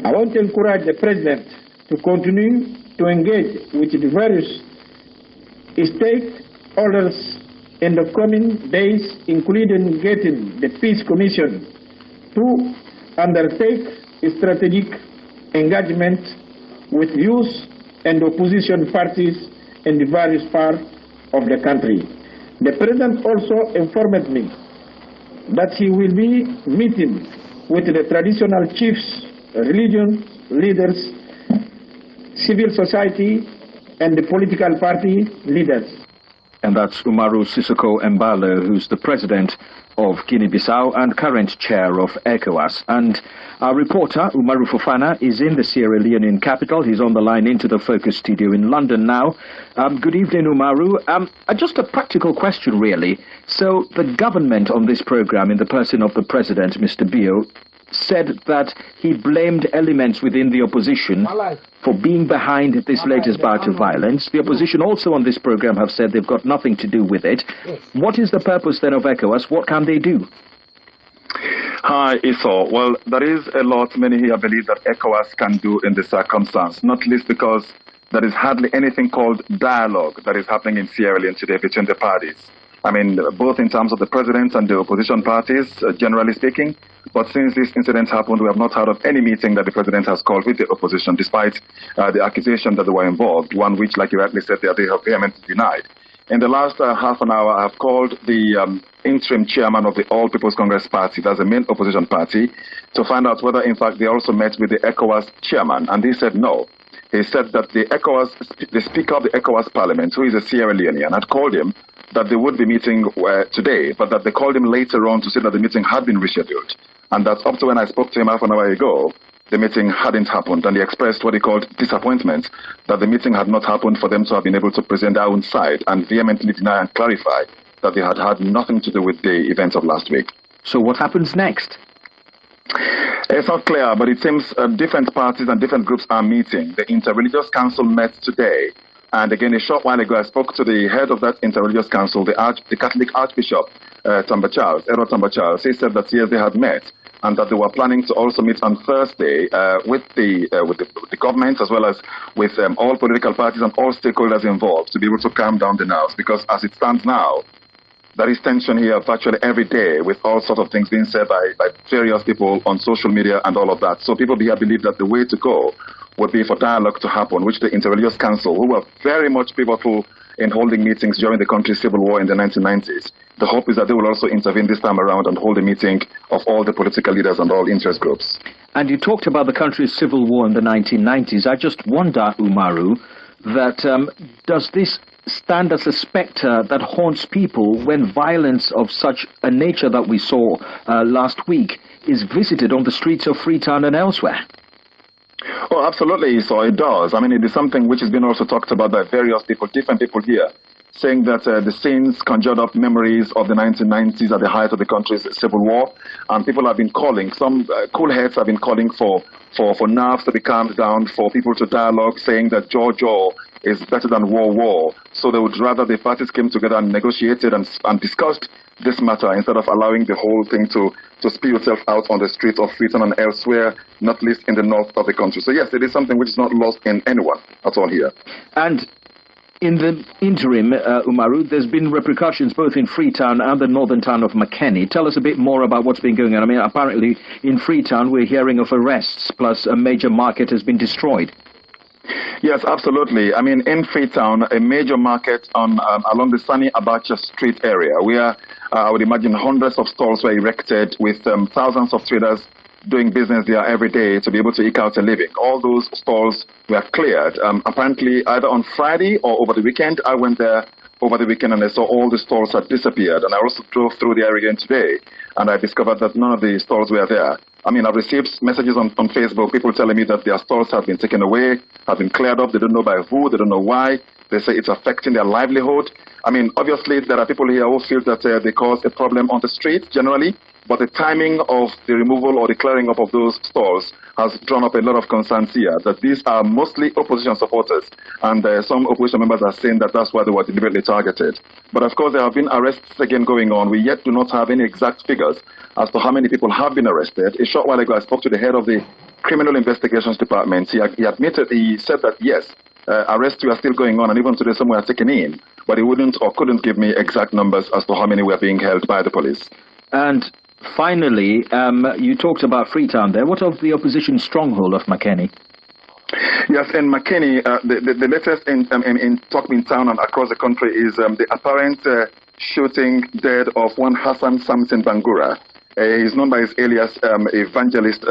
I want to encourage the president to continue to engage with the various stakeholders in the coming days, including getting the Peace Commission to undertake a strategic engagement with youth and opposition parties in the various parts of the country. The President also informed me that he will be meeting with the traditional chiefs, religion leaders, civil society, and the political party leaders. And that's Umaru Sissoco Mbalo, who's the president of Guinea-Bissau and current chair of ECOWAS. And our reporter, Umaru Fofana, is in the Sierra Leonean capital. He's on the line into the Focus studio in London now. Good evening, Umaru. Just a practical question, really. So the government on this program, in the person of the president, Mr. Bio, said that he blamed elements within the opposition for being behind this latest bout of violence. The opposition also on this program have said they've got nothing to do with it. What is the purpose then of ECOWAS? What can they do? Hi, Esau. Well, there is a lot many here believe that ECOWAS can do in this circumstance, not least because there is hardly anything called dialogue that is happening in Sierra Leone today between the parties. I mean, both in terms of the president and the opposition parties, generally speaking. But since this incident happened, we have not heard of any meeting that the president has called with the opposition, despite the accusation that they were involved, one which, like you rightly said, they have vehemently denied. In the last half an hour, I have called the interim chairman of the All People's Congress Party, that's the main opposition party, to find out whether, in fact, they also met with the ECOWAS chairman. And he said no. He said that the speaker of the ECOWAS parliament, who is a Sierra Leonean, had called him that they would be meeting today, but that they called him later on to say that the meeting had been rescheduled. And that's up to when I spoke to him half an hour ago, the meeting hadn't happened. And he expressed what he called disappointment that the meeting had not happened for them to have been able to present their own side and vehemently deny and clarify that they had had nothing to do with the events of last week. So what happens next? It's not clear, but it seems different parties and different groups are meeting. The Interreligious Council met today. And again, a short while ago, I spoke to the head of that Interreligious Council, the Catholic Archbishop, Edward Tamba Charles. He said that yes, they had met, and that they were planning to also meet on Thursday with the government, as well as with all political parties and all stakeholders involved, to be able to calm down the nerves. Because as it stands now, there is tension here virtually every day with all sorts of things being said by various people on social media and all of that. So people here believe that the way to go would be for dialogue to happen, which the Interreligious Council, who were very much pivotal in holding meetings during the country's civil war in the 1990s, the hope is that they will also intervene this time around and hold a meeting of all the political leaders and all interest groups. And you talked about the country's civil war in the 1990s. I just wonder, Umaru, that does this stand as a spectre that haunts people when violence of such a nature that we saw last week is visited on the streets of Freetown and elsewhere? Oh, absolutely. So it does. I mean, it is something which has been also talked about by various people, different people here, saying that the scenes conjured up memories of the 1990s at the height of the country's civil war. And people have been calling, some cool heads have been calling for nerves to be calmed down, for people to dialogue, saying that Jaw is better than war. So they would rather the parties came together and negotiated and discussed this matter instead of allowing the whole thing to spill itself out on the streets of Freetown and elsewhere, not least in the north of the country. So yes, it is something which is not lost in anyone at all here. And in the interim, Umaru, there's been repercussions both in Freetown and the northern town of Makeni. Tell us a bit more about what's been going on. I mean, apparently in Freetown we're hearing of arrests, plus a major market has been destroyed. Yes, absolutely. I mean, in Freetown, a major market on along the Sani Abacha Street area, where I would imagine hundreds of stalls were erected with thousands of traders doing business there every day to be able to eke out a living. All those stalls were cleared. Apparently, either on Friday or over the weekend. I went there over the weekend and I saw all the stalls had disappeared. And I also drove through the area again today, and I discovered that none of the stalls were there. I mean, I've received messages on Facebook, people telling me that their stalls have been taken away, have been cleared up. They don't know by who, they don't know why. They say it's affecting their livelihood. I mean, obviously, there are people here who feel that they cause a problem on the street generally, but the timing of the removal or the clearing up of those stalls has drawn up a lot of concerns here, that these are mostly opposition supporters, and some opposition members are saying that that's why they were deliberately targeted. But of course, there have been arrests again going on. We yet do not have any exact figures as to how many people have been arrested. A short while ago, I spoke to the head of the Criminal Investigations Department. He admitted, he said that yes, arrests were still going on, and even today some were taken in, but he wouldn't or couldn't give me exact numbers as to how many were being held by the police. And finally, you talked about Freetown there. What of the opposition stronghold of Makeni? Yes, in Makeni, the latest in Tokmin town and across the country is the apparent shooting dead of one Hassan Samson Bangura. He's known by his alias Evangelist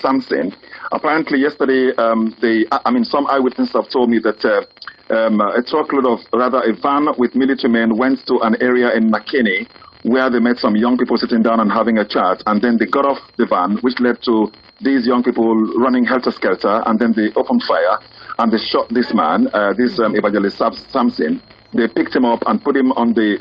Samson. Apparently yesterday, some eyewitnesses have told me that a truckload of, a van with military men went to an area in Makeni where they met some young people sitting down and having a chat, and then they got off the van, which led to these young people running helter-skelter, and then they opened fire, and they shot this man, this Evangelist Samson. They picked him up and put him on the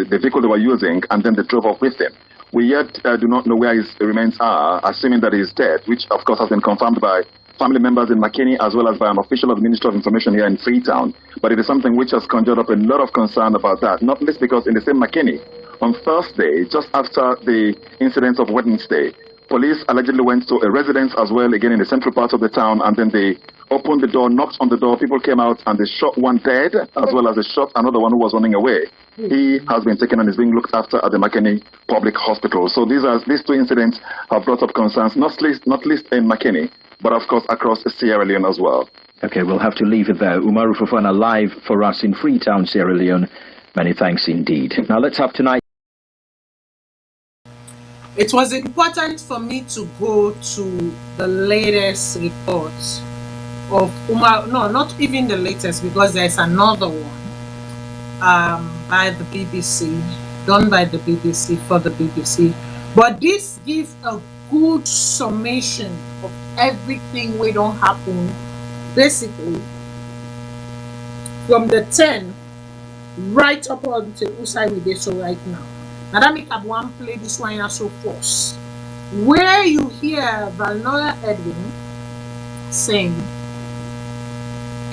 vehicle they were using, and then they drove off with him. We yet do not know where his remains are, assuming that he is dead, which of course has been confirmed by family members in Makeni as well as by an official of the Ministry of Information here in Freetown. But it is something which has conjured up a lot of concern about that, not least because in the same Makeni, on Thursday, just after the incident of Wednesday, police allegedly went to a residence as well, again in the central part of the town, and then they opened the door, knocked on the door, people came out and they shot one dead, as well as they shot another one who was running away. He has been taken and is being looked after at the Makeni Public Hospital. So these two incidents have brought up concerns, not least in Makeni, but of course across Sierra Leone as well. Okay, we'll have to leave it there. Umaru Fofana live for us in Freetown, Sierra Leone. Many thanks indeed. Now let's have tonight. It was important for me to go to the latest report of Umar. No, not even the latest, because there's another one by the BBC, done by the BBC for the BBC. But this gives a good summation of everything we don't happen, basically, from the 10 right up until Usai we did so right now. Now that make up one play this one also force, where you hear Valnoya Edwin saying,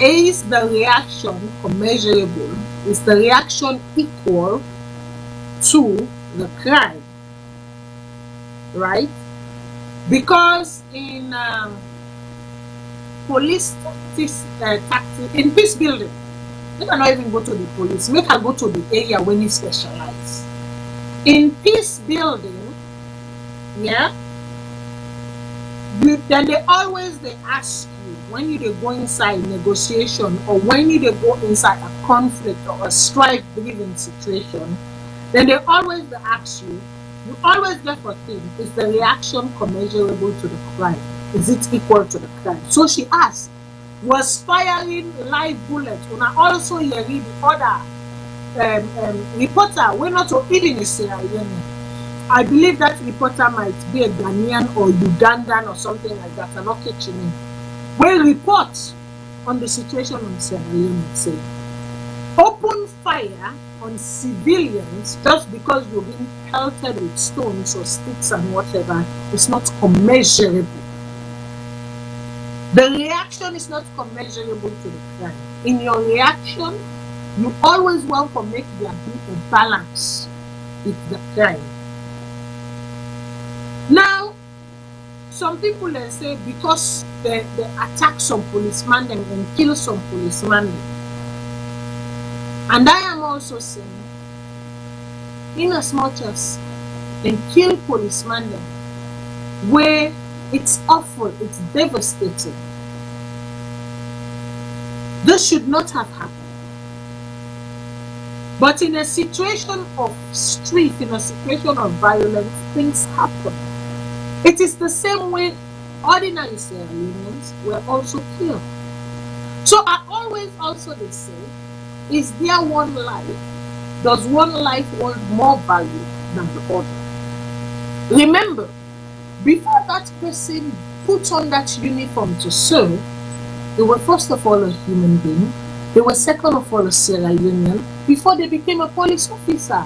is the reaction commensurable? Is the reaction equal to the crime? Right? Because in police tactics, in peace building, they cannot even go to the police. Make her go to the area when you specialize. In peace building, yeah, then they ask you when you dey go inside negotiation or when you dey go inside a conflict or a strife-driven situation, then they always dey ask you. You always get for thing, is the reaction commensurable to the crime? Is it equal to the crime? So she asked, was firing live bullets? Una also hear the other reporter, we're not even a Sierra Leonean. I believe that reporter might be a Ghanaian or Ugandan or something like that, and not catching him. We report on the situation in Sierra Leone, say, open fire on civilians just because you're being pelted with stones or sticks and whatever is not commensurable. The reaction is not commensurable to the crime. In your reaction, you always want to make there be a balance with the crime. Now, some people they say because they attack some policemen and kill some policemen. And I am also saying, in as much as they kill policemen where it's awful, it's devastating, this should not have happened. But in a situation of strife, in a situation of violence, things happen. It is the same way ordinary Sierra Leoneans were also killed. So I always also they say, is there one life? Does one life hold more value than the other? Remember, before that person put on that uniform to serve, they were first of all a human being. They were second of all a Sierra Leonean before they became a police officer.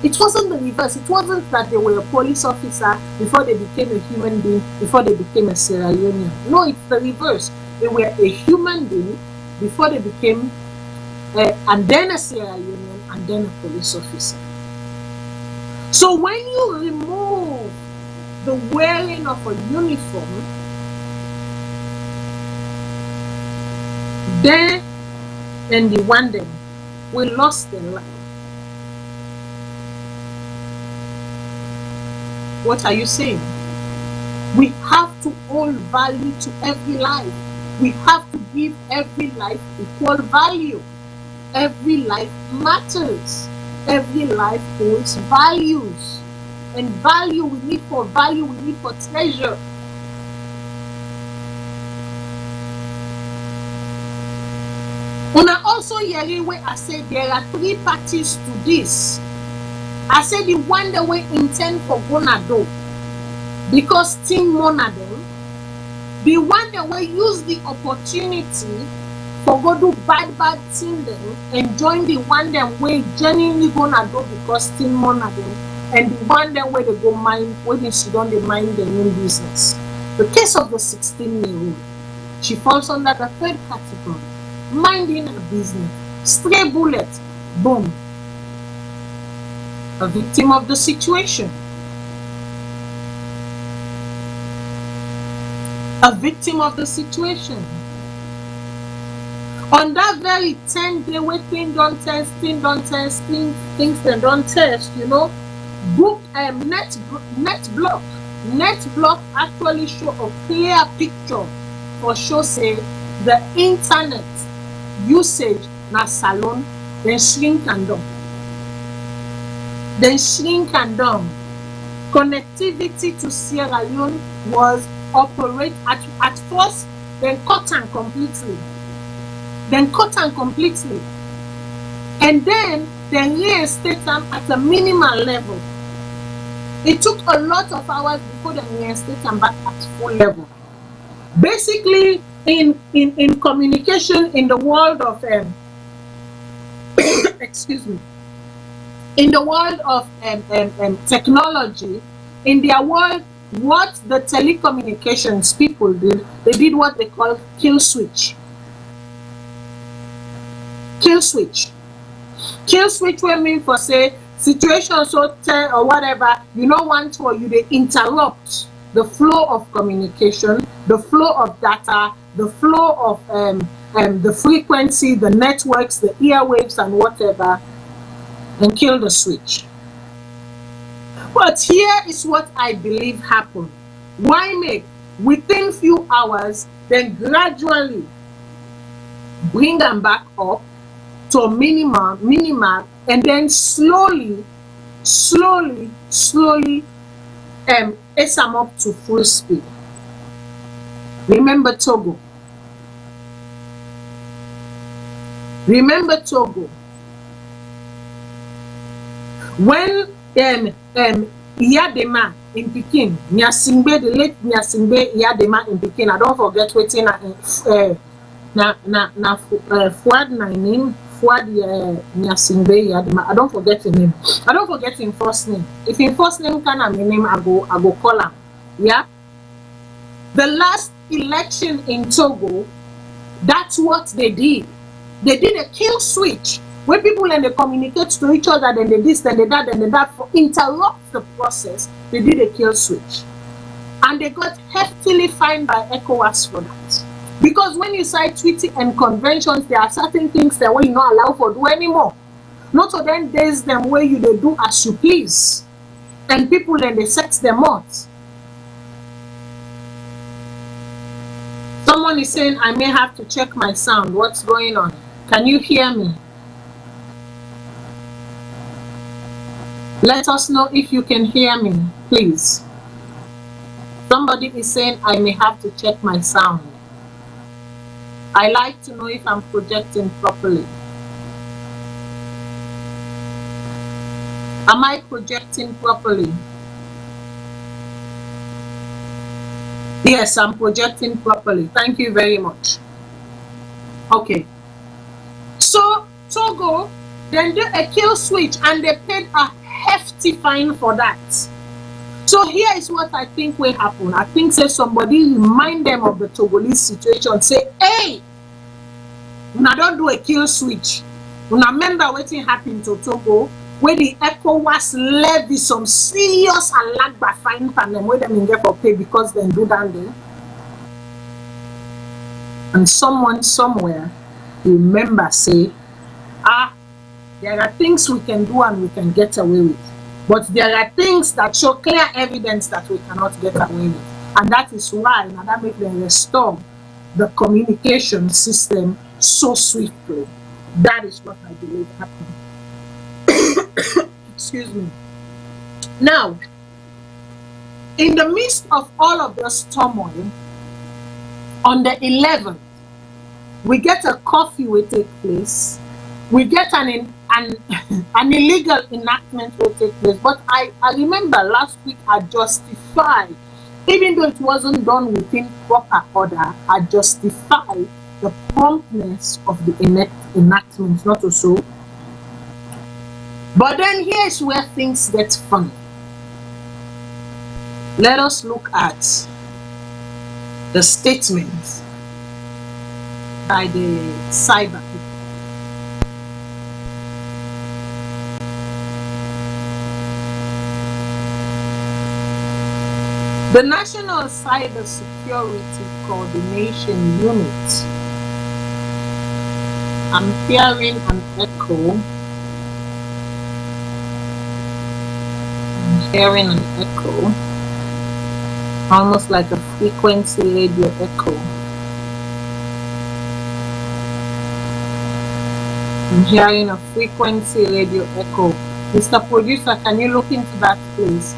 It wasn't the reverse. It wasn't that they were a police officer before they became a human being, before they became a Sierra Leonean. No, it's the reverse. They were a human being before they became, and then a Sierra Leonean, and then a police officer. So when you remove the wearing of a uniform, there and the one them we lost their life. What are you saying? We have to hold value to every life. We have to give every life equal value. Every life matters. Every life holds values. And value, we need for value, we need for treasure. Una also hear where I said there are three parties to this. I said the one that we intend for gonna do because team mona them, the one that we use the opportunity for go do bad thing them and join the one that we genuinely gonna do because team mona them, and the one that where they go mind when they sit down they mind their own business. The case of the 16-year-old, she falls under the third category. Minding her business, stray bullet, boom. A victim of the situation. A victim of the situation. On that very 10-day way, things don't test, things they don't test, you know. Book NetBlock actually show a clear picture for sure say the internet usage na Salone, then shrink and down. Connectivity to Sierra Leone was operate at first, then cut and completely. And then they reinstate them at a minimal level. It took a lot of hours before they reinstate them back at full level. Basically, in communication in the world of excuse me, in the world of technology, in their world, what the telecommunications people did, they did what they call kill switch. Kill switch will mean for say situation so or whatever, you don't want to, or you they interrupt the flow of communication, the flow of data, the flow of the frequency, the networks, the airwaves and whatever, and kill the switch. But here is what I believe happened. Why make within few hours, then gradually bring them back up to minimal, and then slowly ace them up to full speed. Remember Togo. When Iyadema in Pekin, Nyasimbe, the late Nyasimbe Iyadema in Pekin, I don't forget waiting Fuad name, Fuad Nyasimbe Iyadema. I don't forget the name. I don't forget his first name. If his first name can have my name, I go call him. Yeah. The last election in Togo, that's what they did. They did a kill switch. When people and they communicate to each other, then they this, then they that, then they that, for interrupt the process, they did a kill switch. And they got heftily fined by ECOWAS for that. Because when you cite treaty and conventions, there are certain things that we not allowed for do anymore. Not to then days them where you they do as you please. And people then they set them out. Someone is saying I may have to check my sound. What's going on? Can you hear me? Let us know if you can hear me, please. Somebody is saying I may have to check my sound. I like to know if I'm projecting properly. Am I projecting properly? Yes, I'm projecting properly. Thank you very much. Okay. So Togo then did a kill switch and they paid a hefty fine for that. So here is what I think will happen. I think say somebody remind them of the Togolese situation. Say, hey, una don't do a kill switch. Una remember what happened to Togo where the ECOWAS levy some serious alagba fine for them where them get for pay because they do that there. And someone somewhere remember say, there are things we can do and we can get away with. But there are things that show clear evidence that we cannot get away with. And that is why now that makes them restore the communication system so swiftly. That is what I believe happened. Excuse me. Now, in the midst of all of this turmoil, on the 11th, we get a curfew will take place. We get an illegal enactment will take place. But I remember last week I justified, even though it wasn't done within proper order, I justified the promptness of the enactment, not so. But then here's where things get fun. Let us look at the statements by the cyber people. The National Cyber Security Coordination Unit. I'm hearing an echo. Hearing an echo, almost like a frequency radio echo. I'm hearing a frequency radio echo. Mr. Producer, can you look into that, please?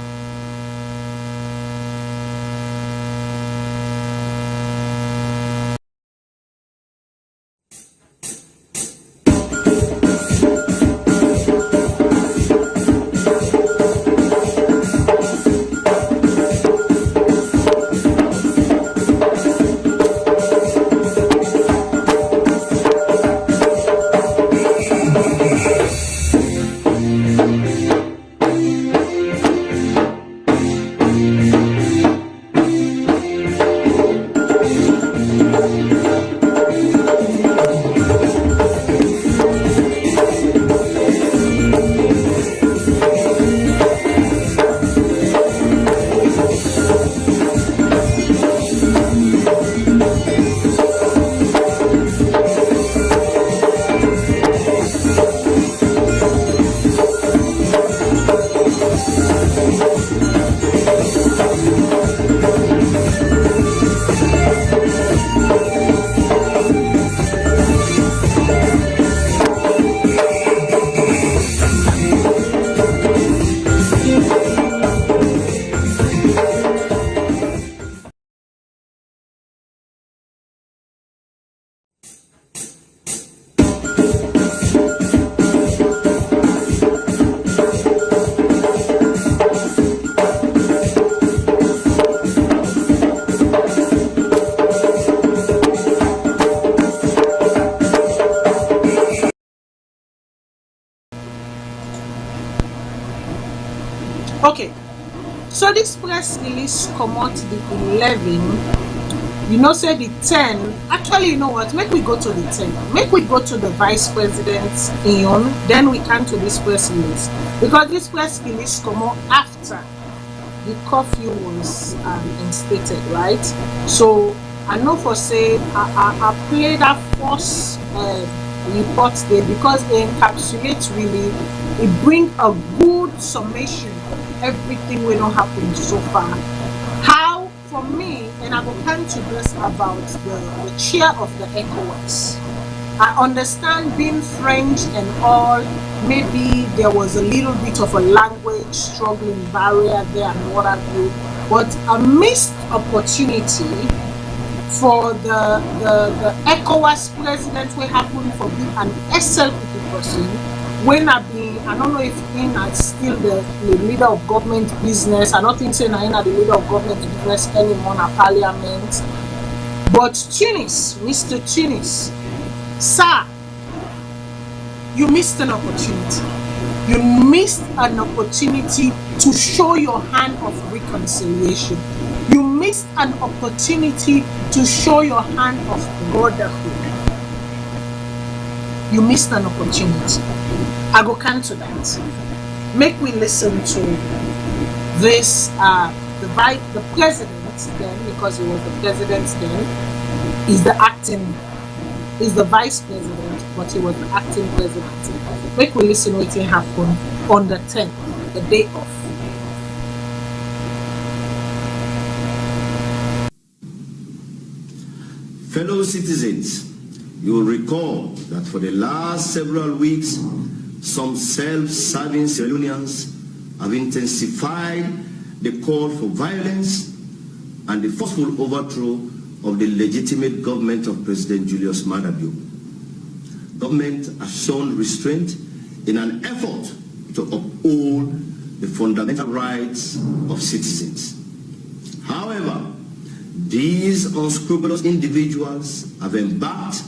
Okay, so this press release come out the 11. You know, say the 10. Actually, you know what? Make we go to the 10. Make we go to the vice president's Ion. Then we come to this press release, because this press release come out after the curfew was instated, right? So I know for say I play that first report there because it encapsulates really, it bring a good summation of everything we don't happen so far. How for me, and I will come to this about the chair of the ECOWAS. I understand being French and all, maybe there was a little bit of a language struggling barrier there and what have you, but a missed opportunity for the ECOWAS president will happen for being an SLPP person. When I don't know if in still the leader of government business. I don't think saying I the leader of government business anymore in parliament. But Tunis, Mr. Tunis, sir, you missed an opportunity. You missed an opportunity to show your hand of reconciliation. You missed an opportunity to show your hand of brotherhood. You missed an opportunity. I go come to that. Make me listen to this. The president then, because he was the president then, is the vice president, but he was the acting president. Make we listen what happened on the 10th, the day of. Fellow citizens, you will recall that for the last several weeks, some self-serving Salonians have intensified the call for violence and the forceful overthrow of the legitimate government of President Julius Maada Bio. Government has shown restraint in an effort to uphold the fundamental rights of citizens. However, these unscrupulous individuals have embarked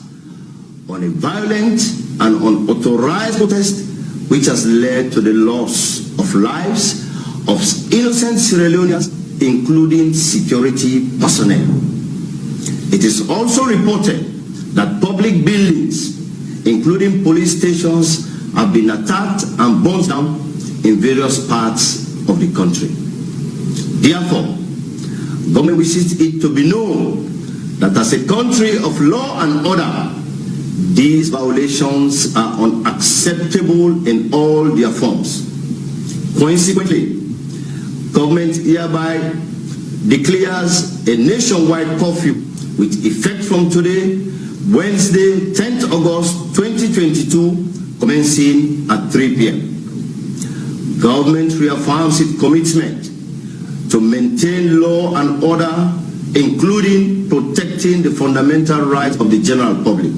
on a violent and unauthorized protest which has led to the loss of lives of innocent Sierra Leoneans, including security personnel. It is also reported that public buildings, including police stations, have been attacked and burned down in various parts of the country. Therefore, government wishes it to be known that as a country of law and order, these violations are unacceptable in all their forms. Consequently, government hereby declares a nationwide curfew with effect from today, Wednesday, 10th August 2022, commencing at 3 p.m. Government reaffirms its commitment to maintain law and order, including protecting the fundamental rights of the general public.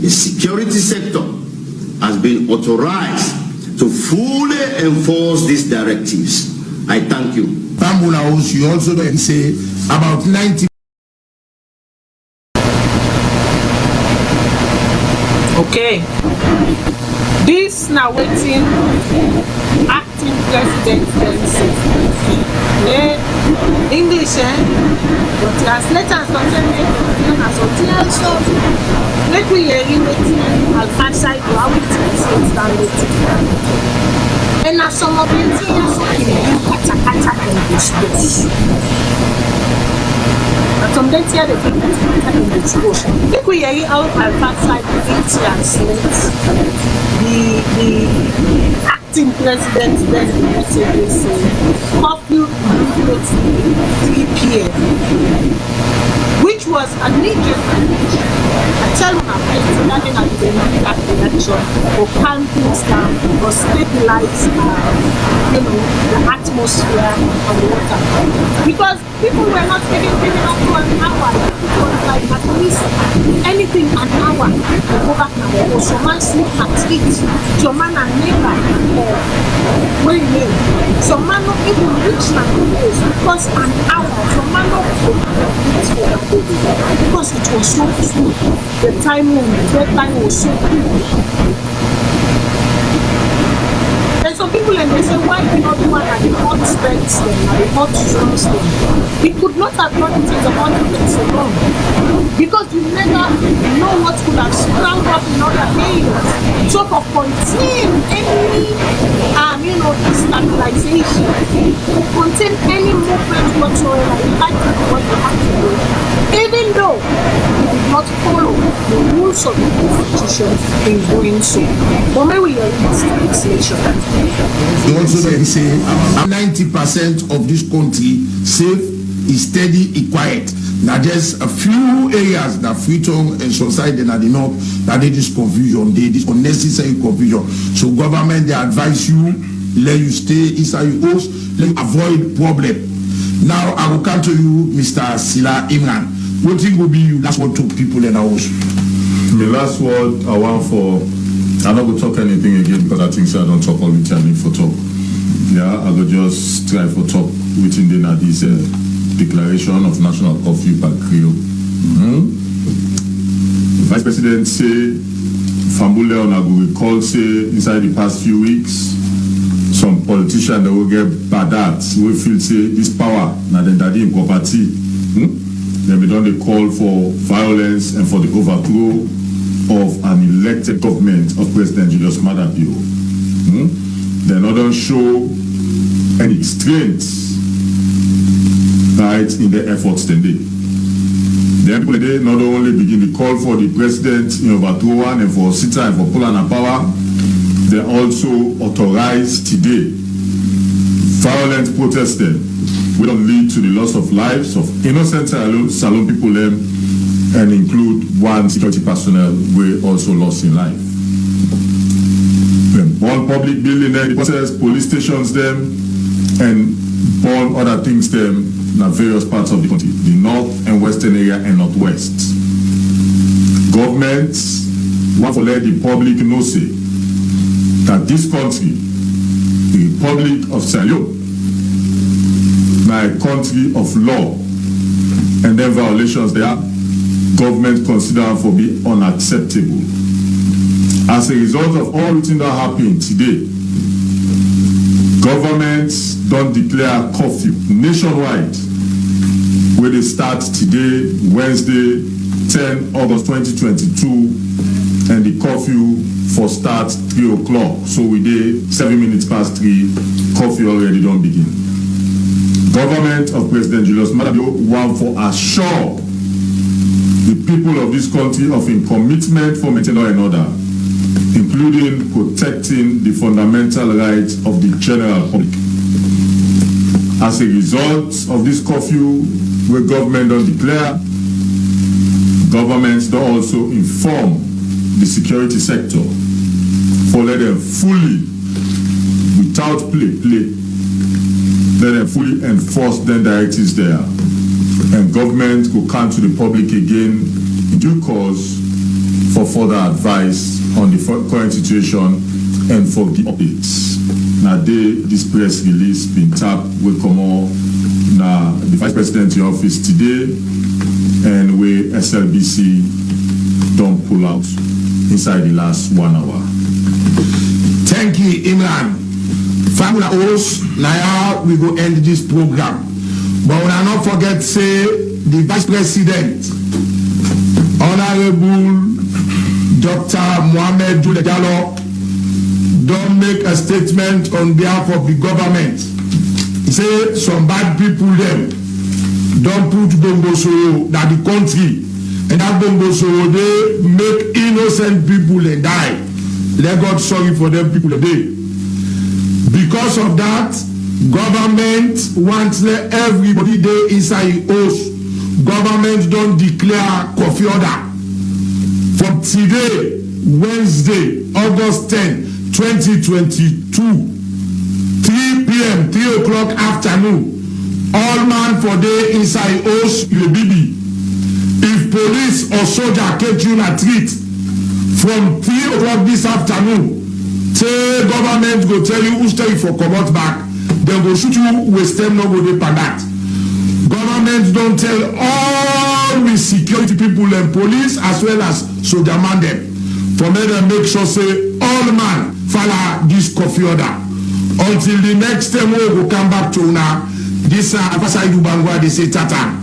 The security sector has been authorized to fully enforce these directives. I thank you. Bambula House, you also say about 90. Okay. This now waiting acting president then says. English, but translators don't tell me so let me hear you outside how it translates down it. And now some of the things in kata in this place. But some days here they think in this bush. If we hear how outside it translates the acting president then the message say curfew immediately 3 p.m. which was a knee-jerk reaction. I tell my friends that at the that election or calm things down or stabilize the atmosphere and the water. Because people were not even giving up to an hour. It was like at least anything an hour to go back now. Or some man sleep at it. Some man and neighbor where you live. Some man not even reach that place because an hour. Some man not for that baby. Because it was so full. The time when the deadline was so quick. And some people and they say, why did not do one at the hot spends them, at the hot zones them? He could not have done it in the confidence alone. Because you never know what could have sprung up in other areas, sort of contain any, destabilization, contain any movement whatsoever. You had to do what you have to do, even though you did not follow the rules of the Constitution in doing so. But maybe you're in this legislation. They also then say 90% of this country safe, is steady, is quiet. Now there's a few areas that Freetown and society that the north that there is confusion, there is unnecessary confusion. So government they advise you, let you stay inside your house, let you avoid problem. Now I will come to you, Mr. Sila Imran. What thing will be you last word to people in our house? The last word I want for, I'm not going to talk anything again because I think so I don't talk all the time for talk. Yeah, I will just try for talk within this declaration of national curfew by Creole. The Vice President say, Fambule on will recall say inside the past few weeks, some politicians that will get bad at will feel say this power now then daddy in property. Then we done the call for violence and for the overthrow of an elected government of President Julius Maada Bio. They not don't show any strength right in the efforts today. The people they not only begin to call for the president in overthrow and for sit and for pulling a power, they also authorize today violent protesting will not lead to the loss of lives of innocent Salone people and include one security personnel who also lost in life. When one public building then process police stations them and burn other things them in various parts of the country, the north and western area and northwest. Governments want to let the public know say that this country, the Republic of Salone, now a country of law, and then violations there, government consider for be unacceptable. As a result of all things that happened today, governments don't declare curfew nationwide, where they start today, Wednesday, 10 August 2022, and the curfew for start 3 o'clock. So we did 7 minutes past 3, curfew already don't begin. Government of President Julius Maada Bio want for assure the people of this country of a commitment for maintaining law and order, including protecting the fundamental rights of the general public. As a result of this curfew, where government don't declare, governments don't also inform the security sector for let them fully, without play, let them fully enforce the directives there. And government will come to the public again in due course for further advice on the current situation and for the updates. Now, this press release been tapped with Komo, now the Vice President in office today, and where SLBC don't pull out inside the last 1 hour. Thank you, Imran. Family host, now we go end this program. But we will not forget say the Vice President, Honorable Dr. Mohamed Jude Diallo, don't make a statement on behalf of the government. He say some bad people them don't put Bomboso that the country, and that Bomboso they make innocent people and die. Let God sorry for them people today. Because of that, government wants let everybody there inside house. Government don't declare curfew order. From today, Wednesday, August 10, 2022, 3 p.m., 3 o'clock afternoon, all man for day inside house your baby. If police or soldier catch you in a treat from 3 o'clock this afternoon, say government go tell you who stay for come out back, they go shoot you with them no go dey per that. Government don't tell all the security people and police as well as soldier man them for make them make sure say all man follow this curfew order. Until the next time we will come back to now. This Afasaidu Bangwa, they say tata.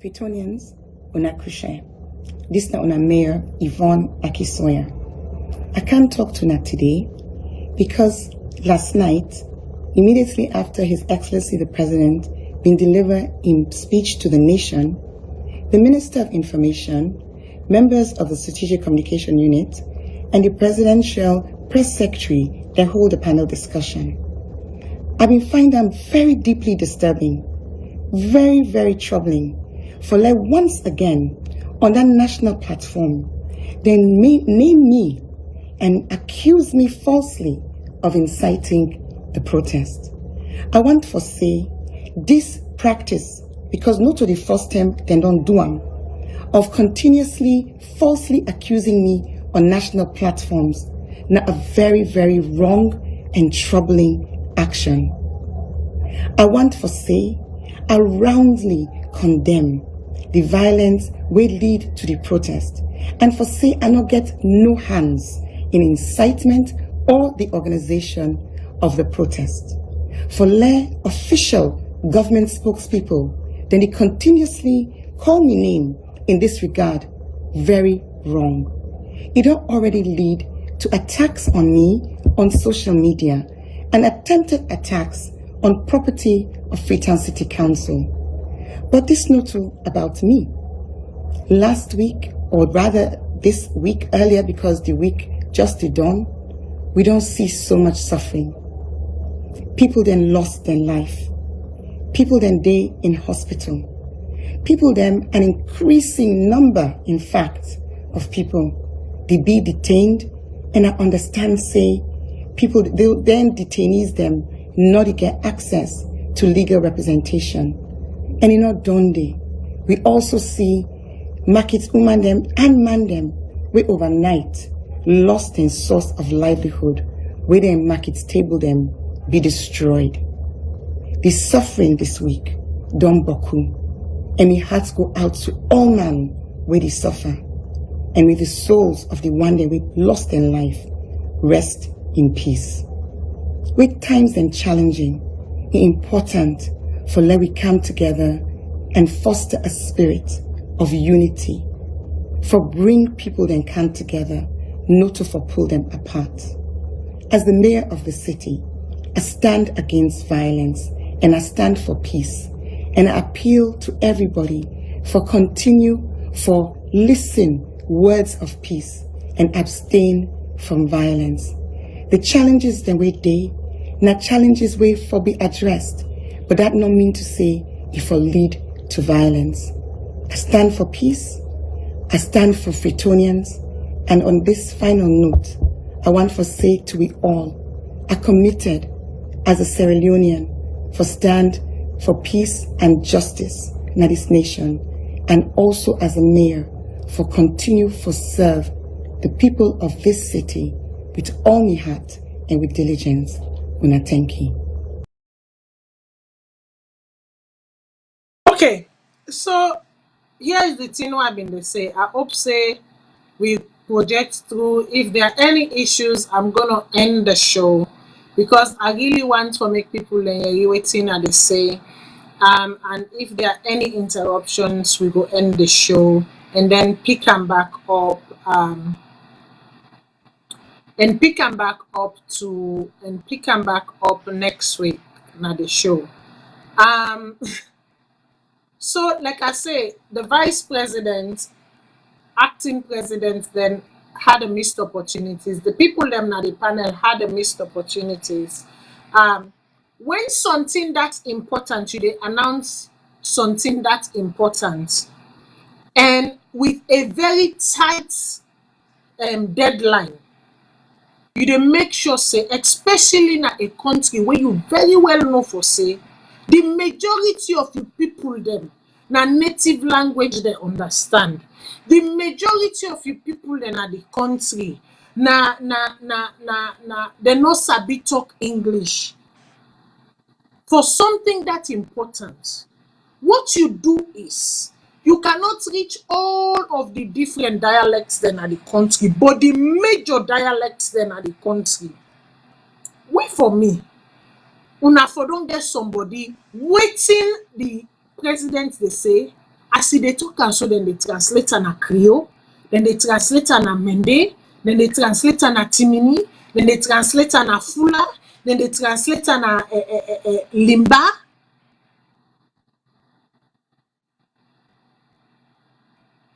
Fitonians, una kushe. This na una Mayor Yvonne Akisoya. I can't talk to Nat today because last night, immediately after His Excellency the President been delivered in speech to the nation, the Minister of Information, members of the Strategic Communication Unit, and the Presidential Press Secretary then hold a panel discussion. I've been finding them very deeply disturbing, very, very troubling, for like once again on that national platform, they name me and accuse me falsely of inciting the protest. I want to say this practice, because not to the first time they don't do them, of continuously falsely accusing me on national platforms, now a very, very wrong and troubling action. I want to say I roundly condemn the violence will lead to the protest, and for say I not get no hands in incitement or the organization of the protest. For official government spokespeople, then they continuously call me name in this regard very wrong. It don't already lead to attacks on me on social media and attempted attacks on property of Freetown City Council. But this not about me. Last week, or rather this week earlier, because the week just done, we don't see so much suffering. People then lost their life. People then day in hospital. People then, an increasing number, in fact, of people, they be detained, and I understand, say, people, they then detainees them not to get access to legal representation. And in our Donde, we also see markets woman them and man them, we overnight lost in source of livelihood, where their markets table them be destroyed. The suffering this week, Don Boku, and my hearts go out to all men where they suffer, and with the souls of the one that we lost in life, rest in peace. With times then challenging, it's important for let we come together and foster a spirit of unity, for bring people then come together, not to for pull them apart. As the mayor of the city, I stand against violence and I stand for peace. And I appeal to everybody for listen words of peace and abstain from violence. The challenges that we day, not challenges way for be addressed, but that not mean to say if will lead to violence. I stand for peace. I stand for Freetonians. And on this final note, I want to say to we all, I committed as a Sierra Leonean for stand for peace and justice in this nation, and also as a mayor for continue for serve the people of this city with all my heart and with diligence. Una thank you. Okay, so here's the thing I've been to say. I hope say we project through. If there are any issues, I'm gonna end the show because I really want to make people waiting at the say. And if there are any interruptions, we go end the show and then pick them back up. And pick them back up next week na the show. So like I say, the vice president, acting president, then had a missed opportunities. The people them na the panel had a missed opportunities. When something that's important, you they announce something that's important, and with a very tight deadline, you dey make sure say, especially in a country where you very well know for say, the majority of the people them na native language they understand. The majority of the people them at the country they no sabi talk English. For something that important, what you do is you cannot reach all of the different dialects then at the country, but the major dialects then at the country. Wait for me. Una for don't get somebody waiting the president they say, as they talk and so then they translate an a Creole, then they translate an a Mende, then they translate an a Timini, then they translate an a Fula, then they translate an a Limba.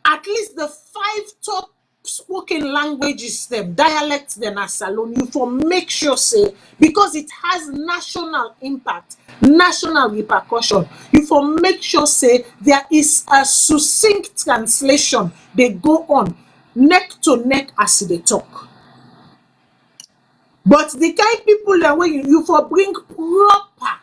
At least the 5 top spoken languages, them dialects, then are Salone. You for make sure say, because it has national impact, national repercussion. You for make sure say there is a succinct translation. They go on neck to neck as they talk. But the kind people that way you for bring proper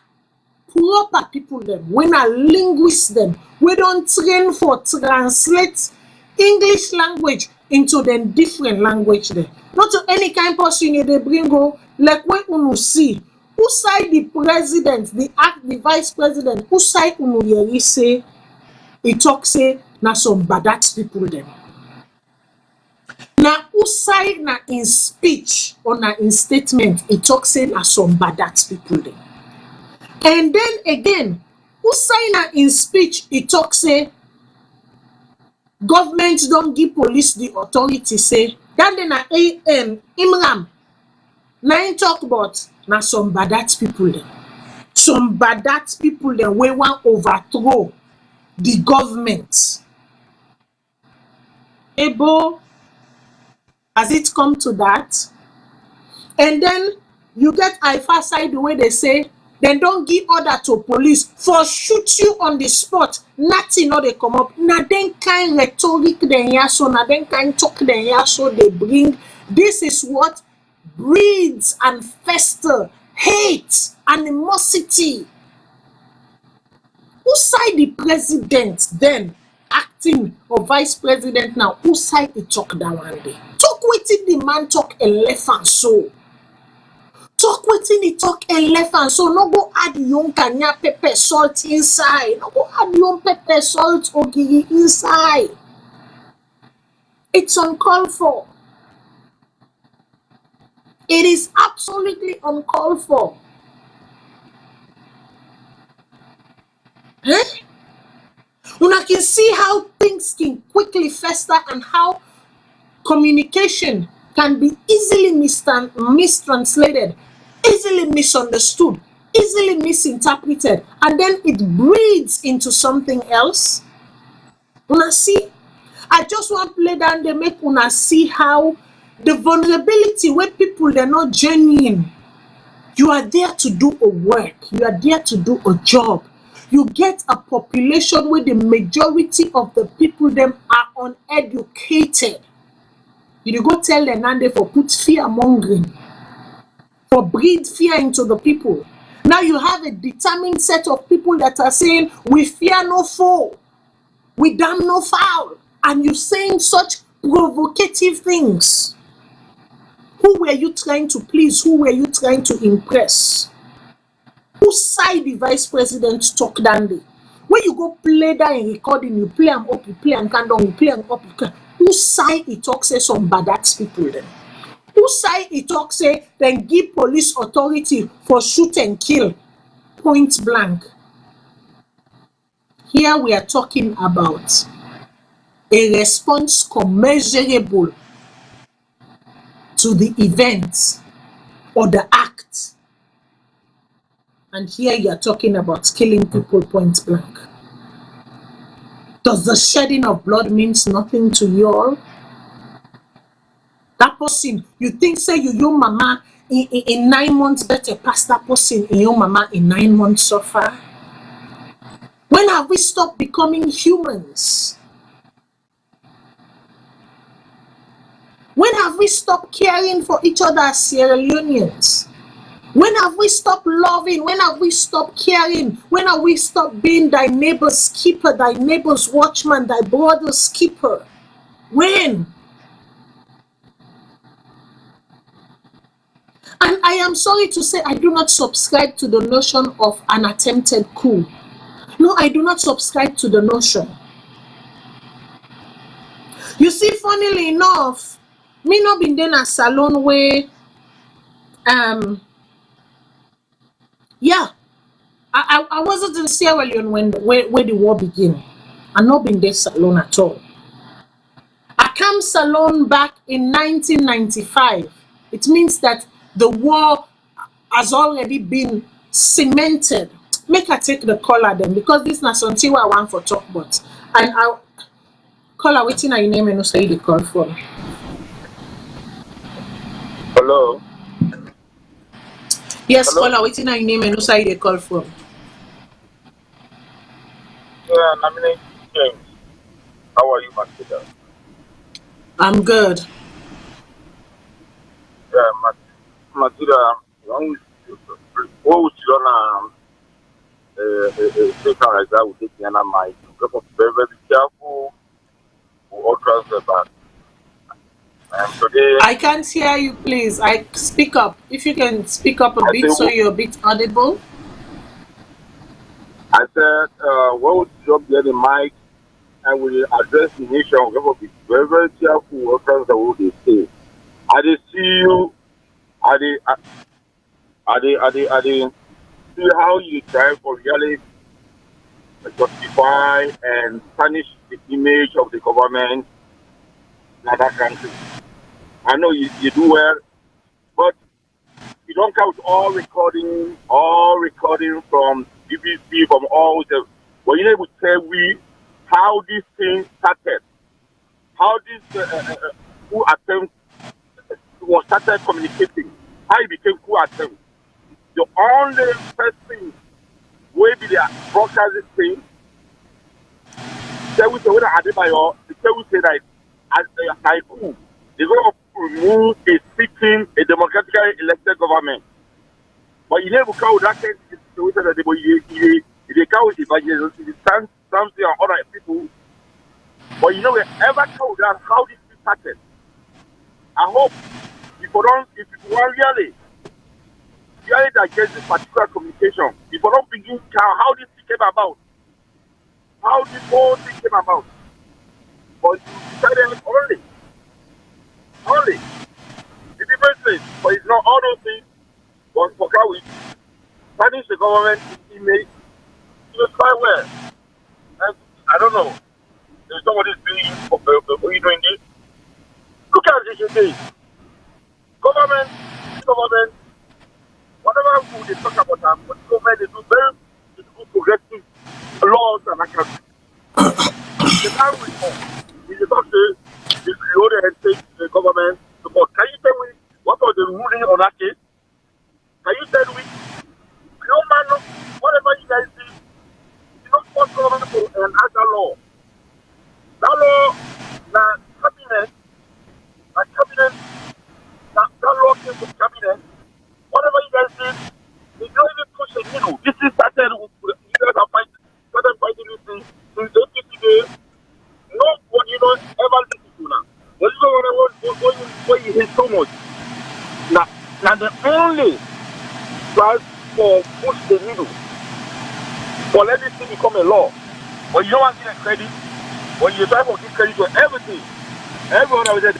people them, when a linguist them, we don't train for translate English language into the different language there. Not to any kind of person they bring go, like when you see, who side the president, the vice president, who side you say, he talk say, na some badat people them. Na who side na in speech or na in statement, he talk say na some badat people them. And then again, who sign in speech, he talk say, government don't give police the authority, say, that then a Imram. Now talk about now some badat people then. Some badat people then we want overthrow the government. Ebo, has it come to that? And then you get Ifa side the way they say, then don't give order to police for shoot you on the spot. Nothing no they come up. Na then kind rhetoric then yaso, na then kind talk then yaso they bring. This is what breeds and fester hate, animosity. Who side the president then acting or vice president now? Who side the talk that one day? Talk waiting the man talk elephant so. Talk wetin the talk and left and so no go add young kanya pepper salt inside. No go add young pepper salt ogiri inside. It's uncalled for. It is absolutely uncalled for. Eh? Una can see how things can quickly fester and how communication can be easily mistranslated, easily misunderstood. easily misinterpreted, and then it breeds into something else. Una see, I just want to play down there, make una see how the vulnerability where people they're not genuine. You are there to do a work, you are there to do a job. You get a population where the majority of the people them are uneducated. You go tell them and they for put fear mongering, for breed fear into the people. Now you have a determined set of people that are saying, we fear no foe, we damn no foul. And you're saying such provocative things. Who were you trying to please? Who were you trying to impress? Whose side the vice president talk dandy? When you go play that in recording, you play them up, you play them down, you play them up, you can. Whose side he talk say some badass people then? Whose side he talk say then give police authority for shoot and kill point blank? Here we are talking about a response commensurable to the event or the act. And here you are talking about killing people point blank. Does the shedding of blood means nothing to you all? That person, you think say your mama in 9 months better pass that person in your mama in 9 months suffer? When have we stopped becoming humans? When have we stopped caring for each other as Sierra Leoneans? When have we stopped loving? When have we stopped caring? When have we stopped being thy neighbor's keeper, thy neighbor's watchman, thy brother's keeper? When? And I am sorry to say I do not subscribe to the notion of an attempted coup. No, I do not subscribe to the notion. You see, funnily enough, me not been there a Salone where yeah, I wasn't in Sierra Leone where the war began. I've not been there Salone at all. I came Salone back in 1995. It means that the war has already been cemented. Make I take the caller then, because this is something I want for talk about. And I caller waiting your name and no say the call from. Hello. Yes, Hello? caller waiting your name and no say the call from. Yeah, nominate James. How are you, Matilda? I'm good. Yeah, Matilda, what would you on a paper like that would take the other mic? Very, very careful or trust the back. Today, I can't hear you, please. I speak up. If you can speak up a bit so you're a bit audible. I said, what would you get the mic and we address the nation? We have to be very, very careful or trust the what they say. I did see you. I did see how you try for really justify and tarnish the image of the government in other countries. I know you do well, but you don't count all recording from BBC, from all the. Well, you able to tell we how this thing started, how this who attempt was started communicating, how it became who attempt. The only person will be the broadcast this thing. They will say when Adebayo, they will say that as a coup, they're going to remove a democratically elected government. But you never call that case situation that they call it evangelism, something on other people. But you know, wherever call that how this thing started. I hope if you want really digest this particular communication, if you don't begin how this thing came about, how this whole thing came about. But you decided only the difference is, but it's not all those things. But for how we punish the government image, it was quite well. And I don't know. There's somebody doing this. Look at this today. Government, whatever they talk about police government, they do very beautiful, progressive laws and activities. The time we talk, we talk to the Salone and state government support. Can you tell me what was the ruling on that case? Can you tell me? No man, whatever you guys do, you don't want government to enact that law. That law, the cabinet, that law came from cabinet. Whatever you guys did, you don't even push a needle. This is started with you guys are fighting this thing since 80 days. Nobody, you don't ever listen to now. But you know what you hate so much. Now the only drive for push the needle for let this thing become a law. But you don't want to give credit. When you try to give credit to everything, everyone was there.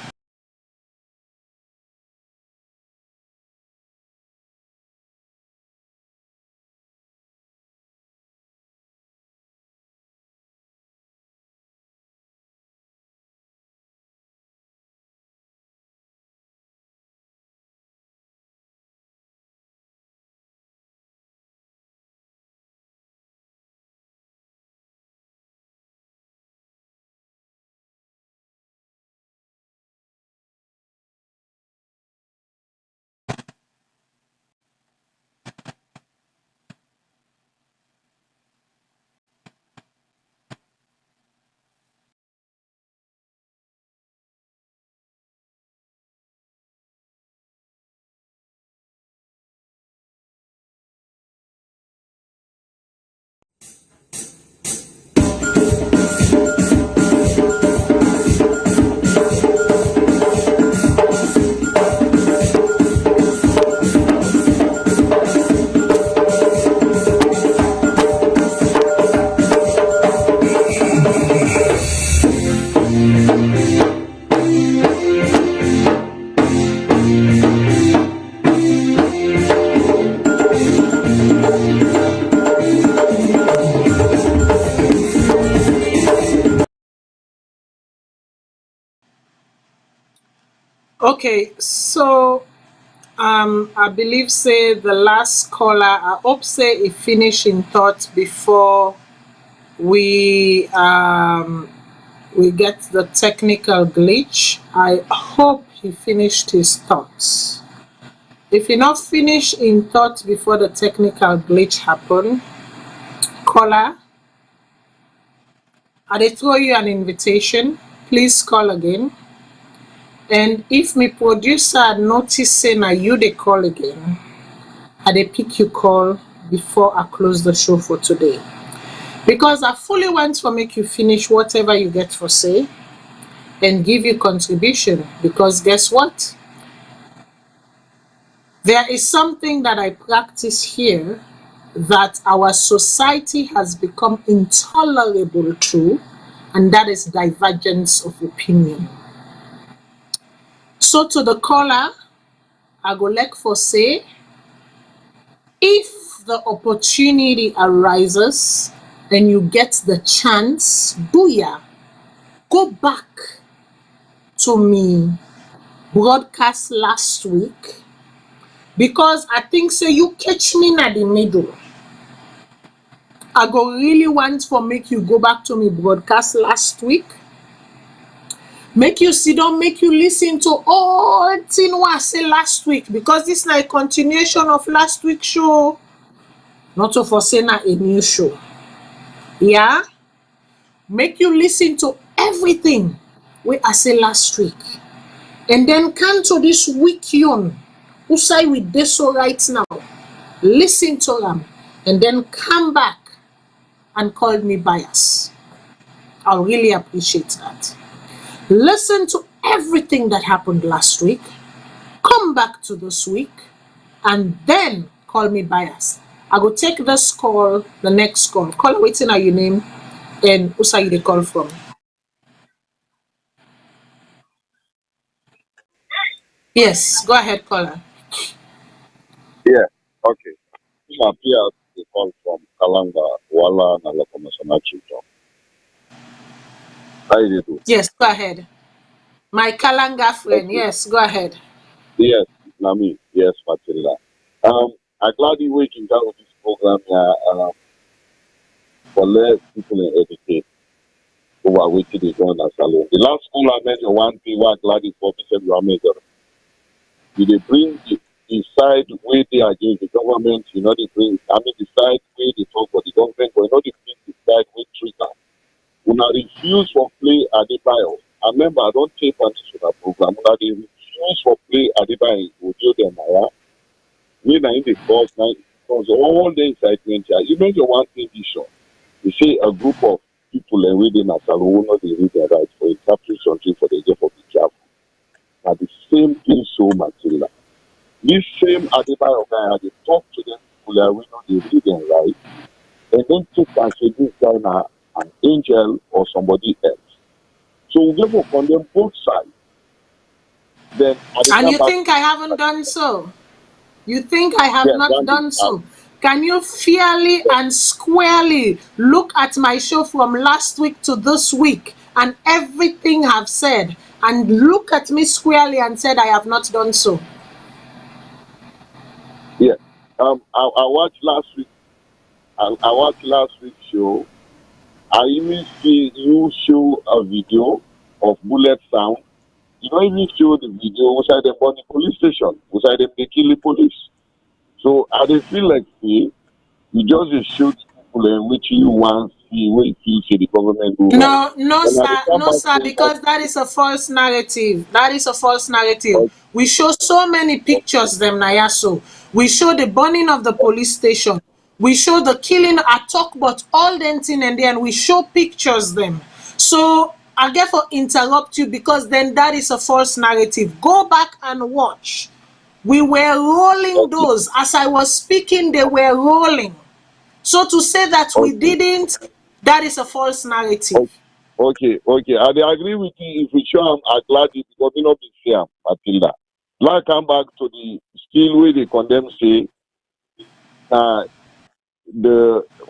Okay, so I believe say the last caller, I hope say he finish in thought before we get the technical glitch. I hope he finished his thoughts. If he not finish in thought before the technical glitch happen, caller, I dey throw you an invitation. Please call again. And if my producer notice say na you dey call again, I dey pick your call before I close the show for today. Because I fully want to make you finish whatever you get for say and give you contribution. Because guess what? There is something that I practice here that our society has become intolerable to, and that is divergence of opinion. So to the caller, I go like for say, if the opportunity arises and you get the chance, booyah, go back to me broadcast last week, because I think say you catch me in the middle. I go really want for make you go back to me broadcast last week. Make you sit down, make you listen to all thing what I say last week, because this is like a continuation of last week's show. Not to forsake a new show. Yeah? Make you listen to everything what I say last week. And then come to this week yon, who say with this so right now. Listen to them. And then come back and call me bias. I'll really appreciate that. Listen to everything that happened last week. Come back to this week. And then call me bias. I will take this call, the next call. Call waiting are your name and who say you call from. Yes, go ahead, caller. Yeah, okay. This appears to call from Kalanga, Wala, and Lokomosomachi. How do you do? Yes, go ahead. My Kalanga friend, Okay. yes, go ahead. Yes, Nami. Yes, Matilda. I'm glad you waking down with this program for let people educate who are waiting to join us alone. The last school I met one thing was glad is for Bishop Ramazan. They bring the side where they are against the government, they bring, the side where they talk for the government, but they bring the side where trigger. When I refuse for play at the bio, I remember I don't take partition program. When they refuse for play at the bio, audio them, when I in the course, because all the incitement, you mentioned one thing, Bishop. You see a group of people and reading a Salone, they read their rights for interpreting something for the job of the careful. Now the same thing so Matilda. This same Adebayo guy, they talk to them people we know they read their rights, and then take and say this guy now an angel or somebody else. So we therefore condemn both sides. Then and you think I haven't done so? You think I have not done so? Can you fairly and squarely look at my show from last week to this week and everything I've said and look at me squarely and said I have not done so? Yeah. I watched last week. I watched last week's show. I even see you show a video of bullet sound. You don't even show the video outside them on the police station, outside them they kill the police. So I dey feel like you just shoot people in which you want see where you feel say the government do wrong. No, sir, because that is a false narrative. That is a false narrative. We show so many pictures them Nayaso. We show the burning of the police station. We show the killing at talk, but all them thing and then we show pictures them. So I therefore interrupt you because then that is a false narrative. Go back and watch. We were rolling those. As I was speaking, they were rolling. So to say that we didn't, that is a false narrative. Okay. I agree with you. If we show I'm glad it because we not be fair, Matilda. Like come back to the still way they condemn say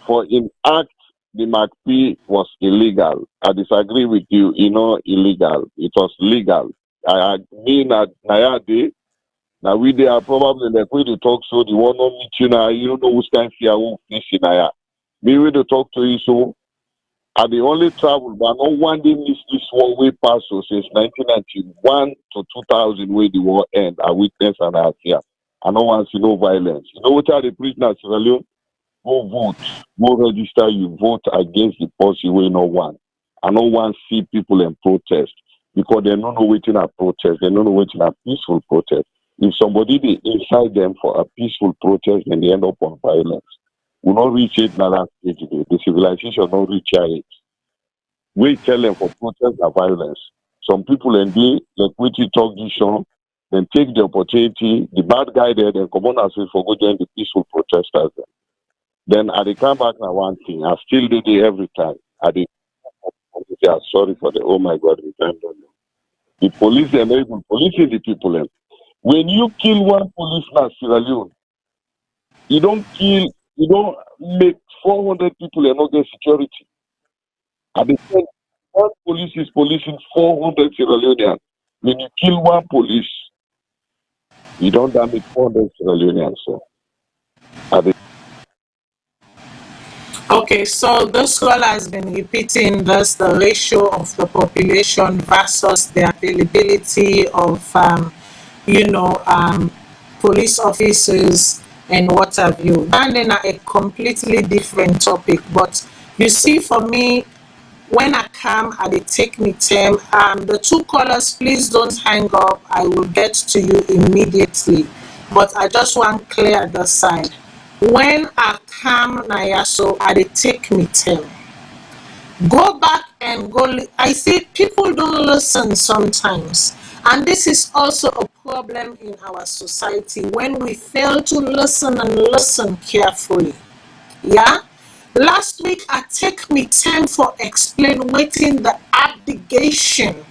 for in act the MacP was illegal. I disagree with you, illegal. It was legal. I mean that Nayade. Now we they are probably like way to talk so the one on meet you now, you don't know which kind of fear won't finish in Naya. Me way to talk to you so I the only travel, but no one day miss this one way pass so since 1991 to 2000 where the war end. I witness and I fear. I don't want to see no violence. You know what are the prisoners, Sierra Leone? Go vote, go register, you vote against the policy way no one. I don't want to see people in protest because they don't know waiting at protest, they don't know waiting at peaceful protest. If somebody they inside them for a peaceful protest and they end up on violence, will not reach it now that stage today. The civilization not reach it. We tell them for protest and violence. Some people and they like which you talk this show, then take the opportunity, the bad guy there, then come on and say for go join the peaceful protesters. Then I come back now one thing. I still do it every time. I are sorry for the oh my God, we can't do it. The police they're not even policing the people. When you kill one policeman, Sierra Leone, you don't make 400 people and not get security. At the time, one police is policing 400 Sierra Leoneans. When you kill one police, you don't damage 400 Sierra Leoneans. So, okay, so this scholar has been repeating this the ratio of the population versus the availability of police officers and what have you. And then a completely different topic. But you see, for me, when I come and they take me time, the two callers, please don't hang up. I will get to you immediately. But I just want clear the side. When I come Nayaso, they take me time. Go back and go. I see people don't listen sometimes. And this is also a problem in our society when we fail to listen and listen carefully. Yeah? Last week, I take me time for explaining the abdication,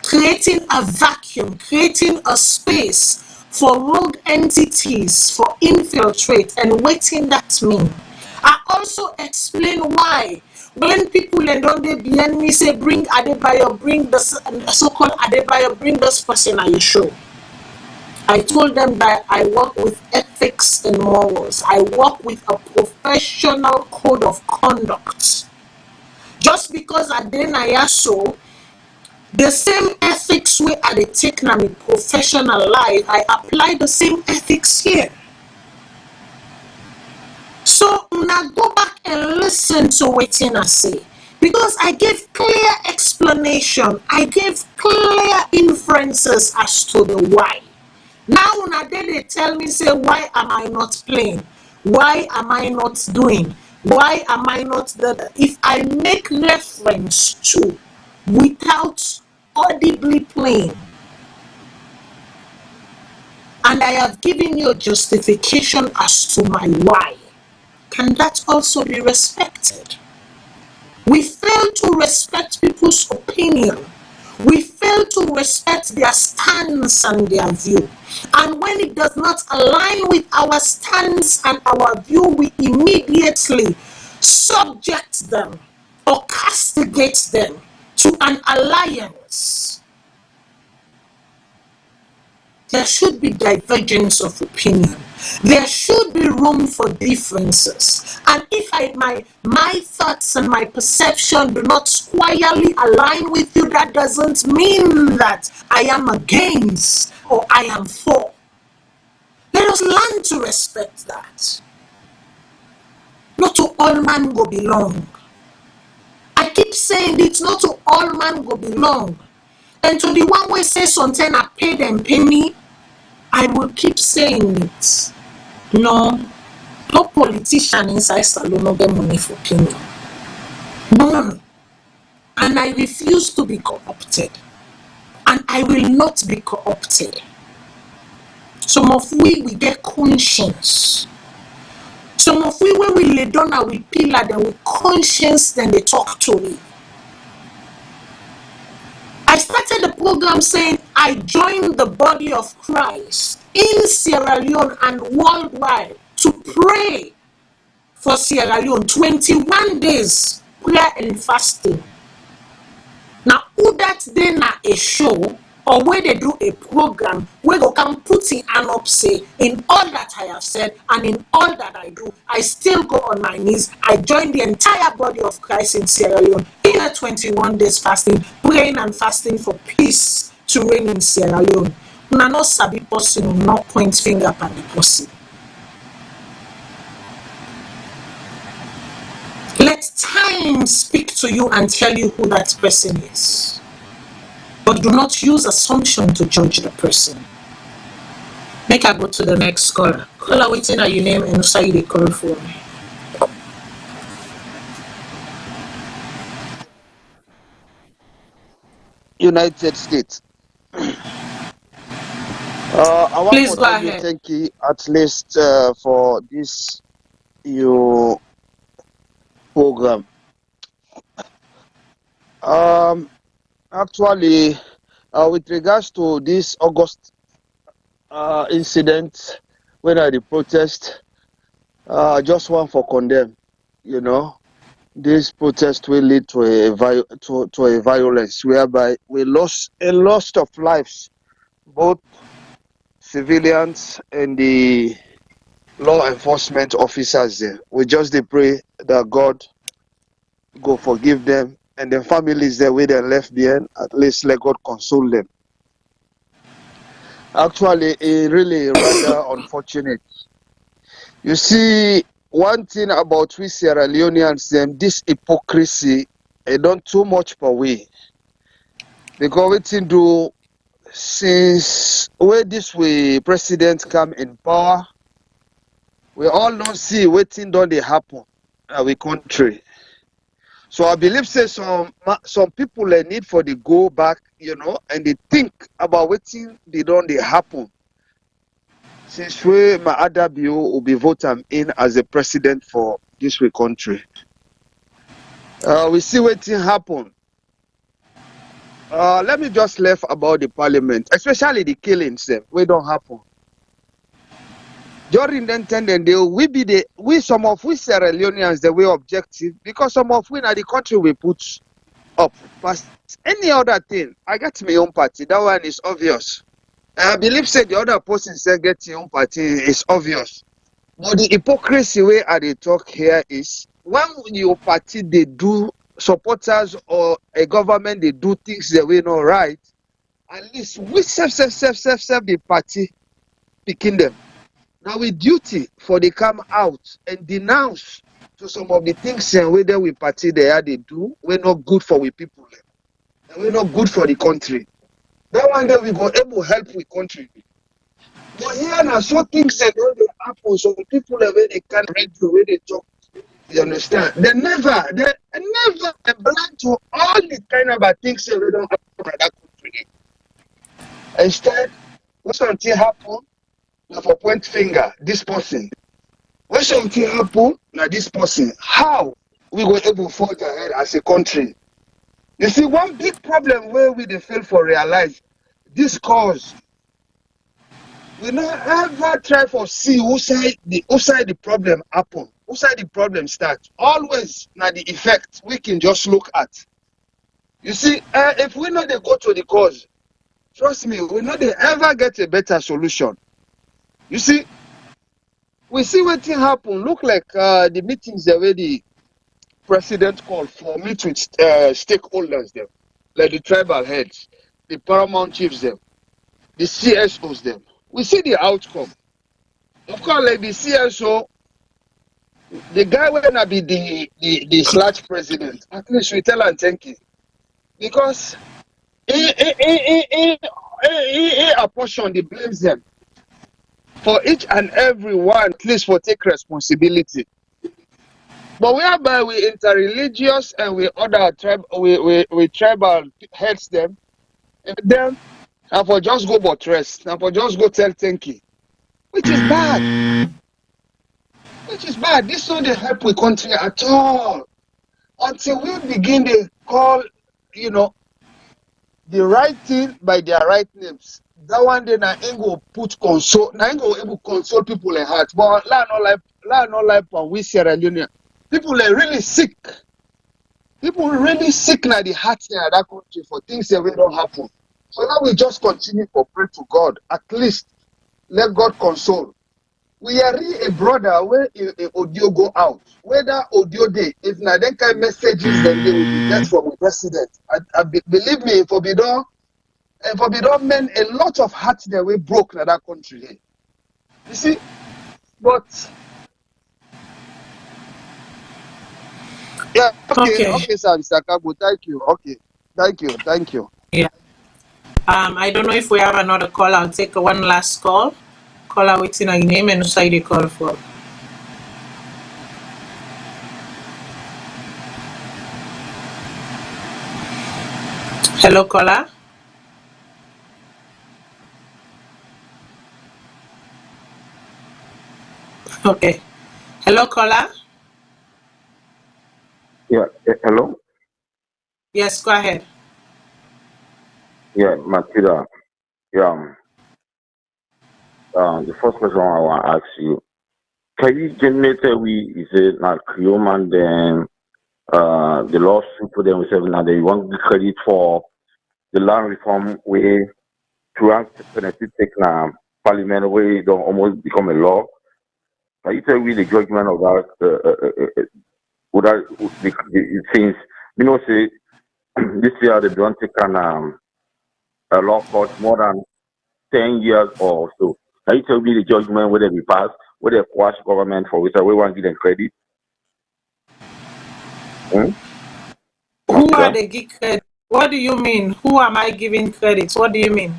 creating a vacuum, creating a space for rogue entities for infiltrate and waiting that mean. I also explain why when people and don't they behind me say bring Adebayo, bring this so-called Adebayo, bring this person on your show. I told them that I work with ethics and morals. I work with a professional code of conduct. Just because I didn't so, the same ethics way I dey take na my professional life, I apply the same ethics here. So now go back and listen to what I say, because I gave clear explanation, I gave clear inferences as to the why. Now una they tell me, say, why am I not playing? Why am I not doing? Why am I not the? If I make reference to without audibly playing, and I have given you a justification as to my why, can that also be respected? We fail to respect people's opinion. We fail to respect their stance and their view. And when it does not align with our stance and our view, we immediately subject them or castigate them to an alliance. There should be divergence of opinion. There should be room for differences. And if my thoughts and my perception do not squarely align with you, that doesn't mean that I am against or I am for. Let us learn to respect that. Not to all man go belong. I keep saying it's not to all man go belong. And to the one way say something I pay them, pay me, I will keep saying it. No politician inside Salone no get money for opinion. None. And I refuse to be co-opted. And I will not be co-opted. Some of we get conscience. Some of we, when we lay down and we pillar them with conscience, then they talk to me. I started the program saying I joined the body of Christ in Sierra Leone and worldwide to pray for Sierra Leone. 21 days prayer and fasting. Now, who that day na a show or where they do a program where they can put in an up say in all that I have said and in all that I do, I still go on my knees. I join the entire body of Christ in Sierra Leone in a 21 days fasting, praying and fasting for peace to reign in Sierra Leone. Una no sabi person, not point finger at the person. Let time speak to you and tell you who that person is. But do not use assumption to judge the person. Make I go to the next caller. Caller, waiting at your name and say they call for me. United States. I Please want go to ahead. thank you at least for this your program. Actually, with regards to this August incident, when I the protest, I just want for condemn. You know, this protest will lead to a violence whereby we lost a lot of lives, both civilians and the law enforcement officers there. We just pray that God go forgive them, and the families there where they left behind, at least let God console them. Actually, it really rather unfortunate. You see, one thing about we Sierra Leoneans, them, this hypocrisy, it done too much per way. Because we think do since where this way president come in power, we all don't see waiting done they happen in our country. So I believe say some people need for the go back, you know, and they think about waiting they don't they happen. Since we my other bill will be voted in as a president for this way country. We see waiting happen. Let me just laugh about the parliament, especially the killings them, we don't happen. During then we some of we Sierra Leoneans the way objective because some of we in the country we put up past any other thing. I got my own party. That one is obvious. I believe say the other person say get your own party is obvious. But the hypocrisy way I dey talk here is when your party they do supporters or a government they do things the way not right, at least we self the party picking them. Now we duty for they come out and denounce to some of the things and whether we party they do, we're not good for we people. And we're not good for the country. That one day we go able help with country. But here now so things that don't they happen, so people the way they can't read the way they talk. You understand? They never blind to all the kind of things that we don't happen in that country. Instead, when something happen, now for point finger, this person. When something happen, now this person. How we were able to forge ahead as a country? You see, one big problem where we they fail for realize this cause. We not ever try for see who side the problem happen, who side the problem start. Always now the effect we can just look at. You see, if we know they go to the cause, trust me, we know they ever get a better solution. You see, we see what thing happen. Look like the meetings the way the president called for meet with stakeholders them, like the tribal heads, the paramount chiefs them, the CSOs them. We see the outcome. Of course, like the CSO, the guy will not be the slash president. At least we tell and thank you. Because he apportion the blames them. For each and every one, at least for take responsibility. But whereby we interreligious and we other we tribal heads them, and then and for just go but rest, and for just go tell thank you. Which is bad. Which is bad. This don't help with country at all. Until we begin to call, you know, the right thing by their right names. That one day na ain't go put console, na ain't go able console people in heart. But la no life on we Sierra Leone. People are really sick. People really sick na the heart in that country for things that will not happen. So now we just continue to pray to God. At least let God console. We are really a brother where audio go out. Whether audio day, if na then kind messages then they will be get from the president. Believe me, for Bidon men a lot of hearts that we broke in that country. You see, but yeah, okay, sir, Mr. Kabo, thank you. Okay, thank you. Yeah. I don't know if we have another call. I'll take one last call. Caller waiting on your name and who the call for. Hello, caller. Okay. Hello, caller. Yeah, hello? Yes, go ahead. Yeah, Matilda. Yeah. The first question I want to ask you, can you generate is it not Creoman then the lawsuit for them say now they want the credit for the land reform way to take now parliament way don't almost become a law. Can you tell me the judgment of that since you know say this year they don't take an a law court more than 10 years or so. Can you tell me the judgment whether we pass, whether they quash government for which we want to give them credit? Who are they give credit? What do you mean? Who am I giving credit? What do you mean?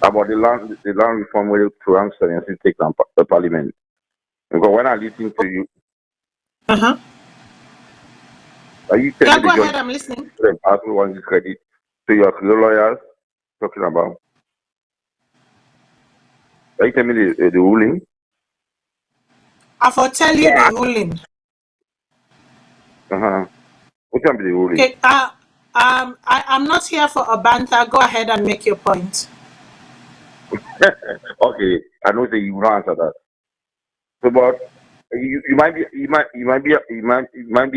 About the land reform where to answer and take the parliament. Because when I listen to you, are you telling go the ahead, I'm listening. Pass we want to give credit to your lawyers talking about? Can you tell me the ruling? I will tell you the ruling. What can be the ruling? Okay. I'm not here for a banter. Go ahead and make your point. Okay, I know that you will answer that. So, but you might be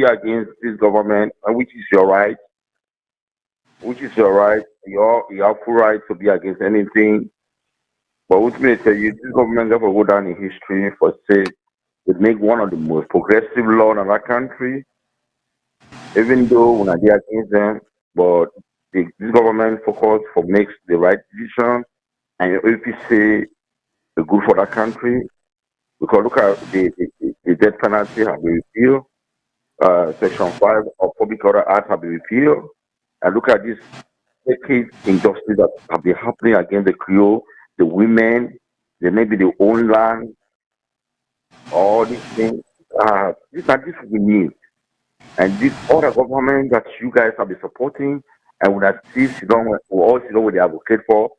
against this government, which is your right. You have full right to be against anything. But ultimately, this government ever go down in history for say it make one of the most progressive law in our country, even though when I did against them, but this government focus for makes the right decision, and if you say the good for that country, because look at the death penalty have been repealed, Section 5 of Public Order Act have been repealed, and look at this decade injustice that have been happening against the Creole, the women, they maybe their own land, all these things. These are this we need. And this other government that you guys have been supporting and would have still sit down with all sit down with the advocate for,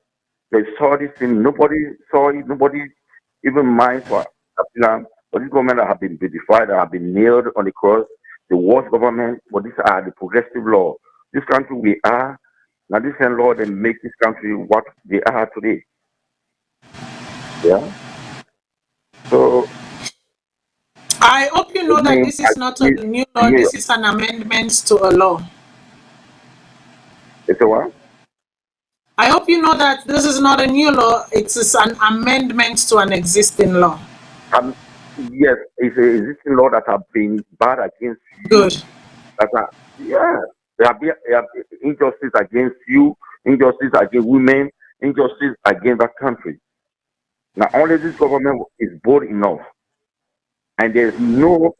they saw this thing, nobody saw it, nobody even mind for African. But this government that have been vilified, that have been nailed on the cross, the worst government, but these are the progressive law. This country we are, now this same law that make this country what they are today. Yeah. So I hope you know that this is not a new law, this is an amendment to a law. It's a what? I hope you know that this is not a new law, it is an amendment to an existing law. Yes, it's an existing law that have been bad against you. Good. There have been injustice against you, injustice against women, injustice against that country. Now only this government is bold enough, and there's no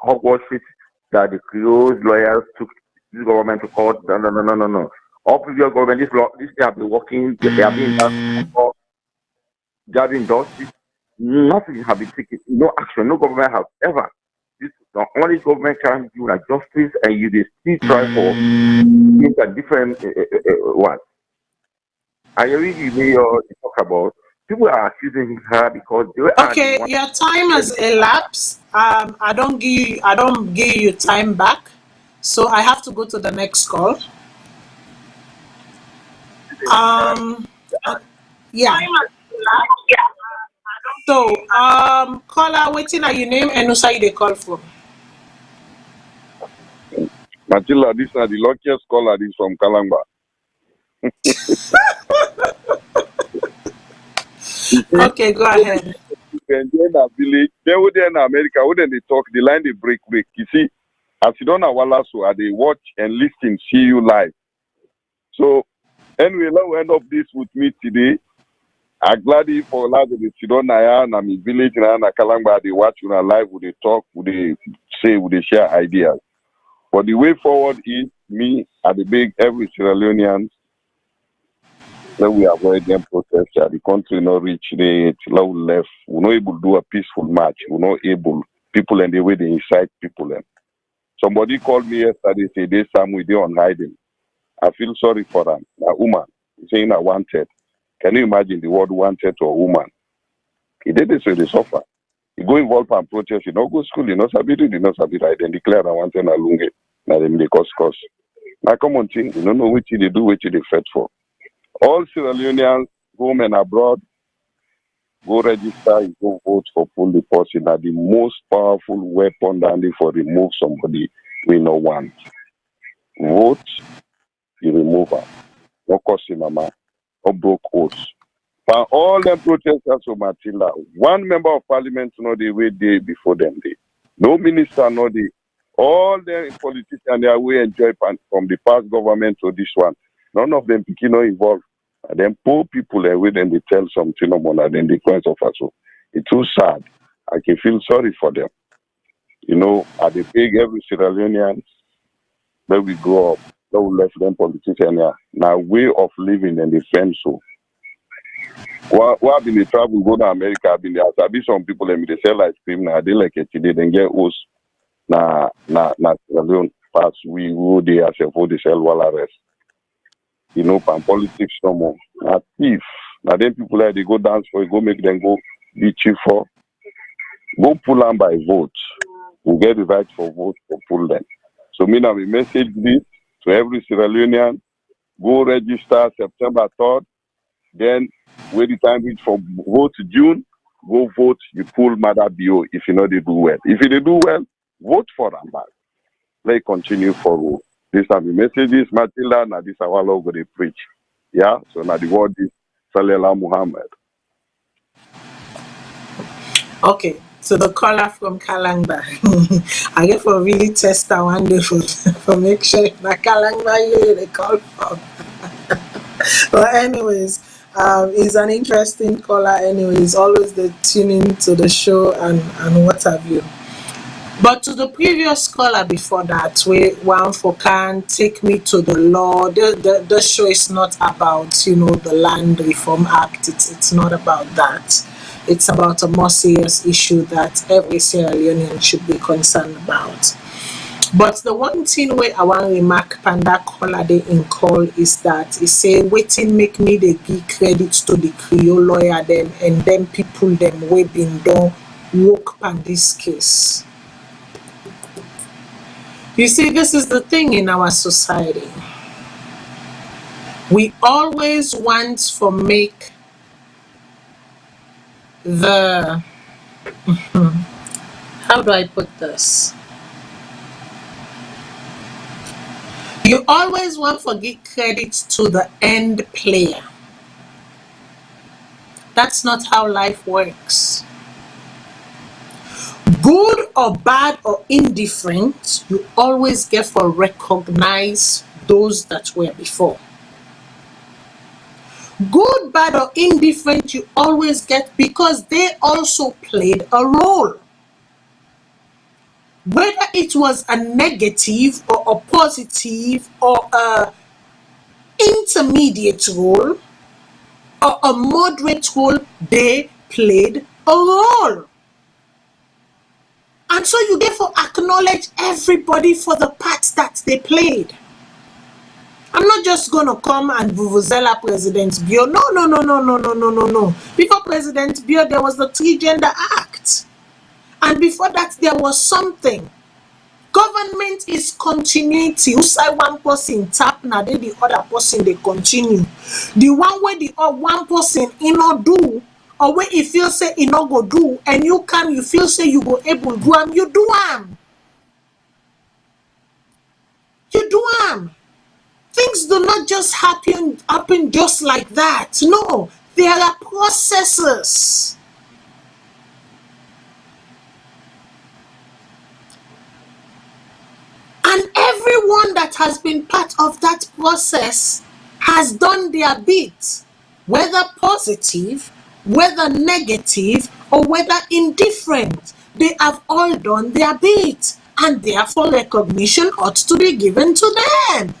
hogwash that the Creole lawyers took this government to court. No. All previous government, this they have been working, they have been justice. Nothing have been taken, no action, no government has ever. This the only government can do like justice, and you still try for things a different what. I really talk about people are accusing her because they were okay. Your time has elapsed. I don't give you time back, so I have to go to the next call. Yeah. So caller, waiting at your name and also you they call for. Matilda, this is the luckiest caller this from Kalamba. Okay, go ahead. Then a village, they would in America, wouldn't they talk, the line they break. You see, as you don't know what so they watch and listen, see you live. So anyway, let's end up this with me today. I'm glad for a lot of the Sidonaya and I'm in village and Kalamba, they watch you live, would they talk, would they say, would they share ideas. But the way forward is me at the big every Sierra Leonean. Let we avoid them protests. The country not reach the left. We're not able to do a peaceful march. We're not able people and the way they incite people. Somebody called me yesterday, say there's some with you on hiding. I feel sorry for them. A woman saying I wanted. Can you imagine the word wanted to a woman? He did this with the suffer. He go involved and protest, he not go school, he not sabi do, he not sabi right, then declare I wanted a lunge. Now them they cause. Now come on thing, you don't know which they do, which they fight for. All Sierra Leoneans, home and abroad, go register, go vote for pull the person. That the most powerful weapon that for remove somebody we no want. Vote, you remove her. No cost mama, no broke oaths. For all them protesters of Matilda, one member of parliament no the way day before them day. No minister no the. All the politicians they are way enjoy from the past government to this one. None of them picking no involved. And then poor people away then they tell something no more than the coins of us. So it's too sad. I can feel sorry for them. You know, at the big every Sierra Leonean where we grow up, that we left them politicians now way of living and the fence so. While I've been the travel go to America, I've been there. I be some people and they sell ice cream now, they like it today, then get host na Sierra Leone pass we go there as a they sell while arrest. You know, pan politics no more. Now thief. Now then people like they go dance for it, go make them go be chief for. Go pull them by vote. We get the right for vote for pull them. So me now we message this to every Sierra Leonean. Go register September 3rd. Then wait the time reach for vote June. Go vote, you pull Mother BO if you know they do well. If they do well, vote for them back. Let continue for this time the messages, Matilda, now this our logo they preach. Yeah, so now the word is Salela Muhammad. Okay, so the caller from Kalangba. I get for really test that one day for make sure that Kalangba you they call from. But anyways, he's an interesting caller. Anyways, always the tuning to the show and what have you. But to the previous caller before that, we one for can take me to the law. The show is not about the Land Reform Act. It's not about that. It's about a more serious issue that every Sierra Leonean should be concerned about. But the one thing where I want to remark Panda holiday in call is that he say waiting make me the give credit to the Creole lawyer them and then people them way been done work on this case. You see, this is the thing in our society. We always want to make the how do I put this? You always want to give credit to the end player. That's not how life works. Good or bad or indifferent, you always get to recognize those that were before. Good, bad or indifferent, you always get because they also played a role. Whether it was a negative or a positive or a intermediate role or a moderate role, they played a role. And so you get to acknowledge everybody for the parts that they played. I'm not just going to come and vuvuzela President Bio. No. Before President Bio, there was the Three Gender Act. And before that, there was something. Government is continuity. You say one person tap, now then the other person, they continue. The one where the one person not do, or where he feel say he not go do, and you feel say you go able to do them, you do them. You do them. Things do not just happen just like that. No, there are processes. And everyone that has been part of that process has done their bit, whether positive, whether negative, or whether indifferent. They have all done their bit, and therefore recognition ought to be given to them.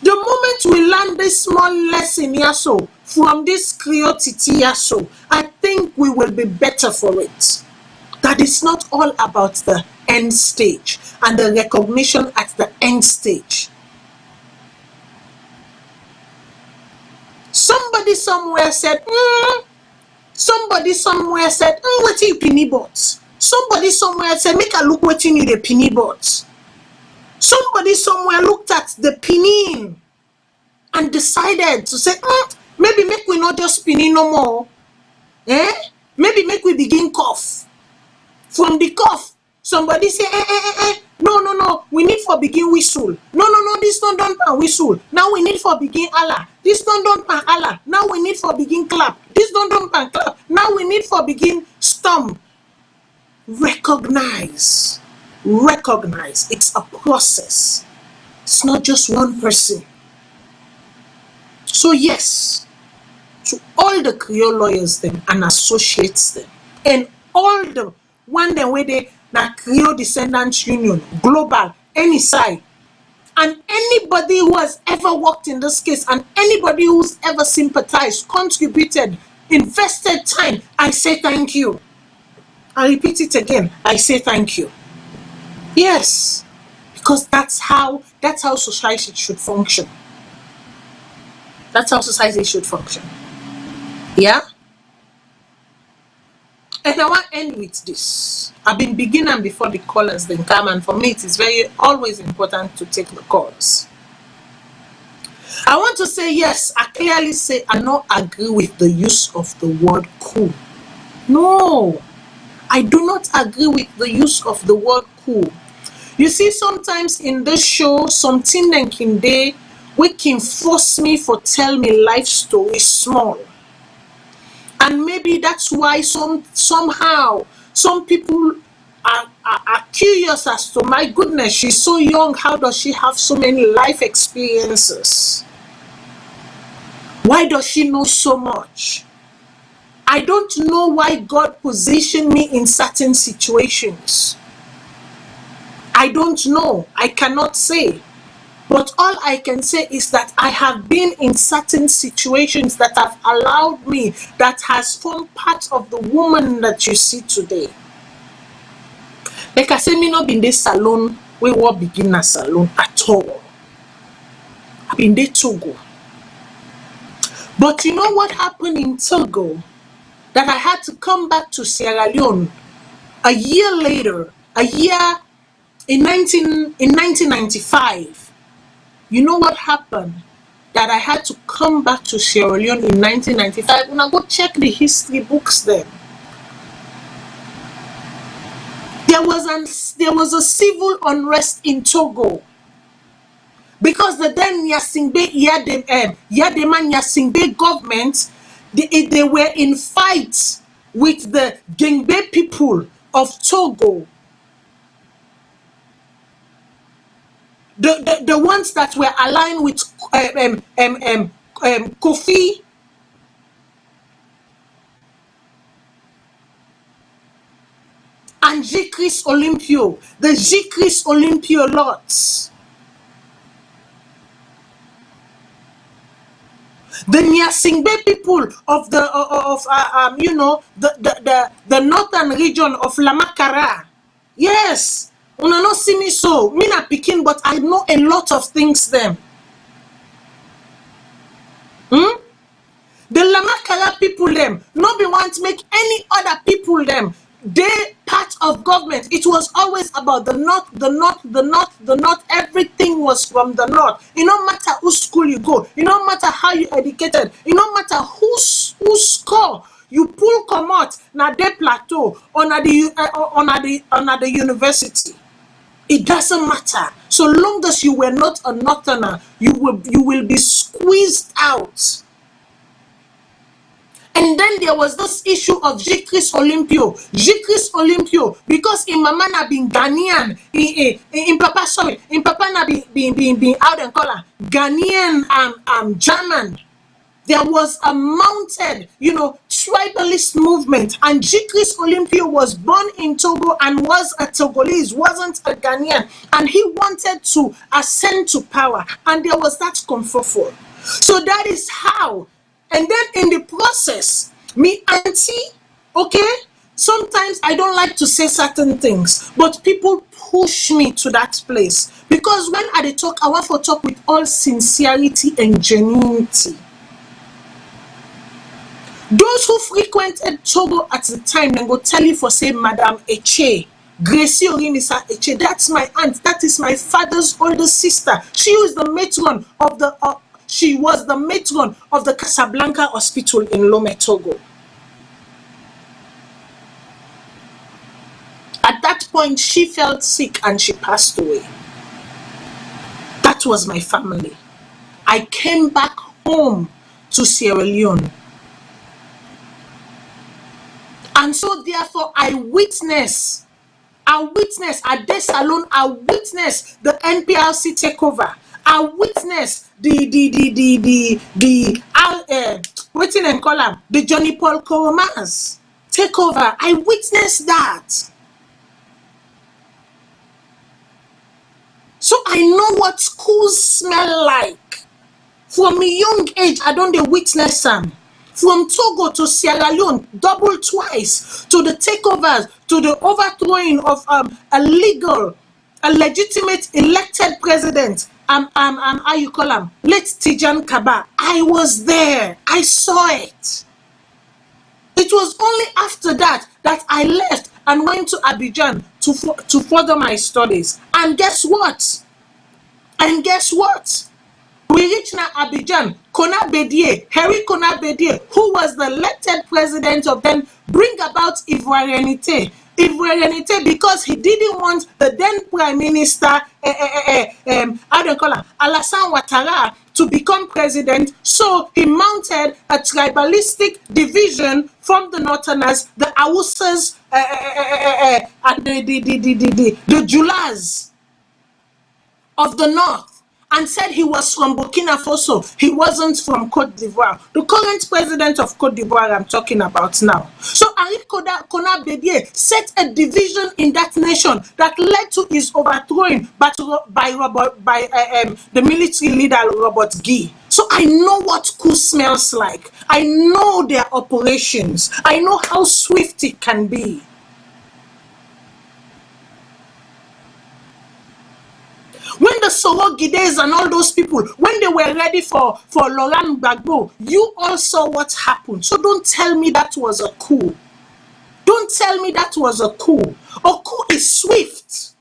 The moment we learn this small lesson here so from this creativity here so, I think we will be better for it. That it's not all about the end stage and the recognition at the end stage. Somebody somewhere said, Somebody somewhere said, what you penny bots? Somebody somewhere said, make a look what you need a penny bots. Somebody somewhere looked at the pinning and decided to say, maybe make we not just pinning no more. Maybe make we begin cough. From the cough, somebody say, no, we need for begin whistle. No, this don't pan whistle. Now we need for begin Allah. This don't pan Allah. Now we need for begin clap. This don't pan clap. Now we need for begin stomp. Recognize. It's a process. It's not just one person. So yes, to all the Creole lawyers them and associates them, and all the one them where they na Creole Descendants Union, global, any side, and anybody who has ever worked in this case and anybody who's ever sympathized, contributed, invested time, I say thank you. I repeat it again, I say thank you. Yes, because that's how society should function. That's how society should function. Yeah? And I want to end with this. I've been beginning before the callers then come, and for me it is always important to take the calls. I want to say yes, I clearly say I don't agree with the use of the word cool. No, I do not agree with the use of the word cool. You see, sometimes in this show, something like in day we can force me for tell me life story small. And maybe that's why somehow some people are curious as to, my goodness, she's so young, how does she have so many life experiences? Why does she know so much? I don't know why God positioned me in certain situations. I don't know. I cannot say. But all I can say is that I have been in certain situations that have allowed me, that has formed part of the woman that you see today. Like I said, me not been this salon, we were beginner salon at all. I've been there Togo. But you know what happened in Togo? That I had to come back to Sierra Leone a year later, in 1995. You know what happened? That I had to come back to Sierra Leone in 1995. When I go check the history books then, there was a civil unrest in Togo because the then Yademan Yasingbe government, they were in fight with the Gengbe people of Togo. The ones that were aligned with Kofi and Jikris Olympio, the Jikris Olympio lots. The Nyasingbe people of the the northern region of Lamakara. Yes, una no see me so. Me na Pekin, but I know a lot of things them. The Lamakara people them, no be want to make any other people them. They part of government. It was always about the north, the north, the north, the north. Everything was from the north. It no matter whose school you go. It no matter how you educated. It no matter whose score you pull come out na the plateau or na the university. It doesn't matter. So long as you were not a northerner, you will be squeezed out. And then there was this issue of Jikris Olympio. Jikris Olympio, because in mama na been Ghanaian, in papa na been out and color Ghanaian German. There was a mounted, tribalist movement, and Jikris Olympio was born in Togo and was a Togolese, wasn't a Ghanaian, and he wanted to ascend to power, and there was that confuffle. So that is how. And then in the process, me auntie, okay, sometimes I don't like to say certain things, but people push me to that place. Because when I talk, I want to talk with all sincerity and genuinity. Those who frequented Togo at the time, then go tell you for say, Madame Eche, Gracie Orinisa Eche, that's my aunt, that is my father's older sister. She was the matron of the... She was the matron of the Casablanca Hospital in Lome, Togo. At that point, she felt sick and she passed away. That was my family. I came back home to Sierra Leone. And so therefore, I witnessed at this salon, I witnessed the NPRC takeover. I witnessed waiting and column, the Johnny Paul Koromas takeover. I witnessed that. So I know what schools smell like. From a young age, I don't witness them. From Togo to Sierra Leone, double twice, to the takeovers, to the overthrowing of a legitimate elected president. How you call him? Let Tijan Kaba. I was there. I saw it. It was only after that I left and went to Abidjan to further my studies. And guess what? We reached now Abidjan. Harry Kona Bedie, who was the elected president of then, bring about Ivoirianité. Because he didn't want the then Prime Minister, Alassane Ouattara, to become president, so he mounted a tribalistic division from the Northerners, the Awusas, and the Julas of the North, and said he was from Burkina Faso. He wasn't from Cote d'Ivoire. The current president of Cote d'Ivoire I'm talking about now. So Henri Konan Bédié set a division in that nation that led to his overthrowing by the military leader Robert Guy. So I know what coup smells like. I know their operations. I know how swift it can be. When the Sorogides and all those people, when they were ready for Laurent Gbagbo, you all saw what happened. So don't tell me that was a coup. Don't tell me that was a coup. A coup is swift.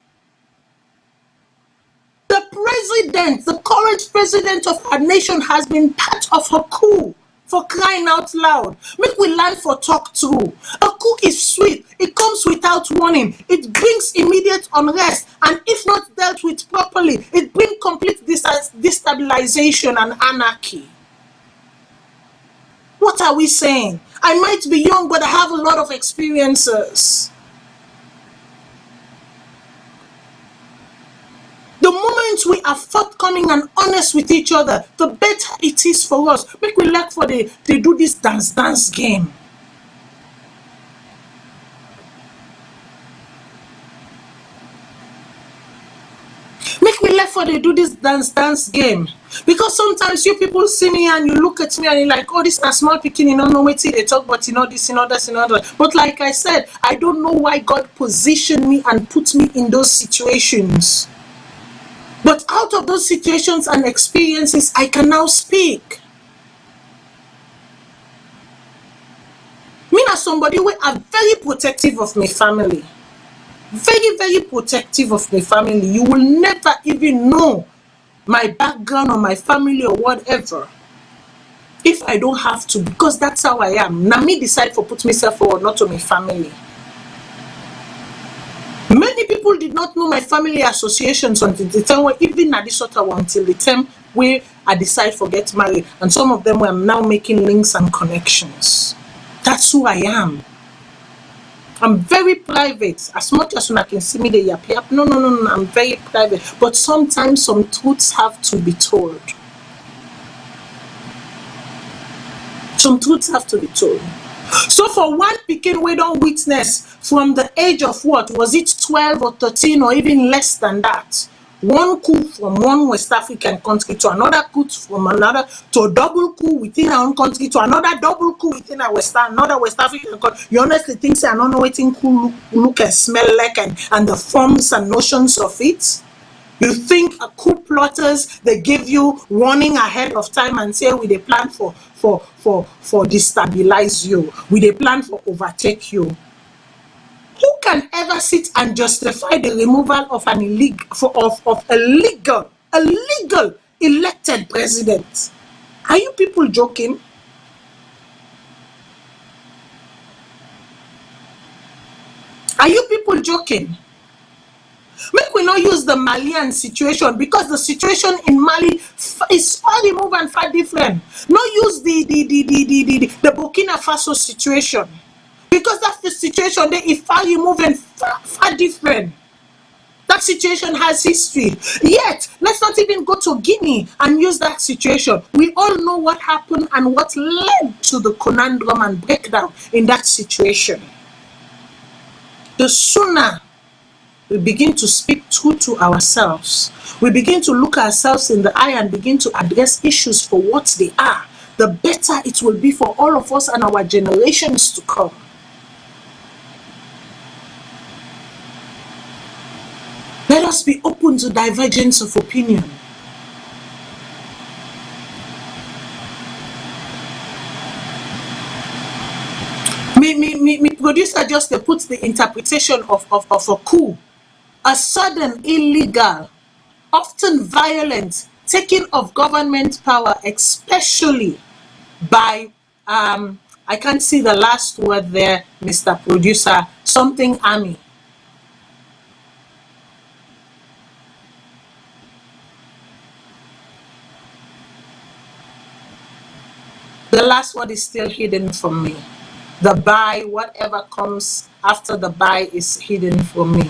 The president, the current president of our nation, has been part of a coup. For crying out loud. Make we learn for talk through. A coup is swift. It comes without warning. It brings immediate unrest. And if not dealt with properly, it brings complete destabilization and anarchy. What are we saying? I might be young, but I have a lot of experiences. The moment we are forthcoming and honest with each other, the better it is for us. Make we like for they do this dance game. Make me left for they do this dance game. Because sometimes you people see me and you look at me and you're like, oh, this is a small picking, you don't know what they talk, but you know this, you know that, you know that. But like I said, I don't know why God positioned me and put me in those situations. But out of those situations and experiences, I can now speak. Me as somebody who are very protective of my family. Very, very protective of my family. You will never even know my background or my family or whatever if I don't have to, because that's how I am. Now me decide for put myself forward, not to my family. Many people did not know my family associations until the time where even at this sort of until the time where I decide to get married, and some of them were now making links and connections. That's who I am. I'm very private. As much as when I can see me, they appear. No, I'm very private. But sometimes some truths have to be told. Some truths have to be told. So for one picking, we don't witness from the age of what? Was it 12 or 13 or even less than that? One coup from one West African country to another coup from another, to a double coup within our own country to another double coup within another West African country. You honestly think I don't know what coup look and smell like and the forms and notions of it? You think a coup plotters, they give you warning ahead of time and say, we they plan for destabilize you. We they plan for overtake you. Who can ever sit and justify the removal of an illegal elected president? Are you people joking? Are you people joking? Make we not use the Malian situation, because the situation in Mali is far removed and far different. Not use the Burkina Faso situation, because that's the situation there is far removed and far different. That situation has history. Yet, let's not even go to Guinea and use that situation. We all know what happened and what led to the conundrum and breakdown in that situation. The sooner we begin to speak true to ourselves, we begin to look ourselves in the eye and begin to address issues for what they are, the better it will be for all of us and our generations to come. Let us be open to divergence of opinion. Me producer just puts the interpretation of a coup, a sudden, illegal, often violent taking of government power, especially by I can't see the last word there, Mr. Producer, something army. The last word is still hidden from me. The by, whatever comes after the by, is hidden from me.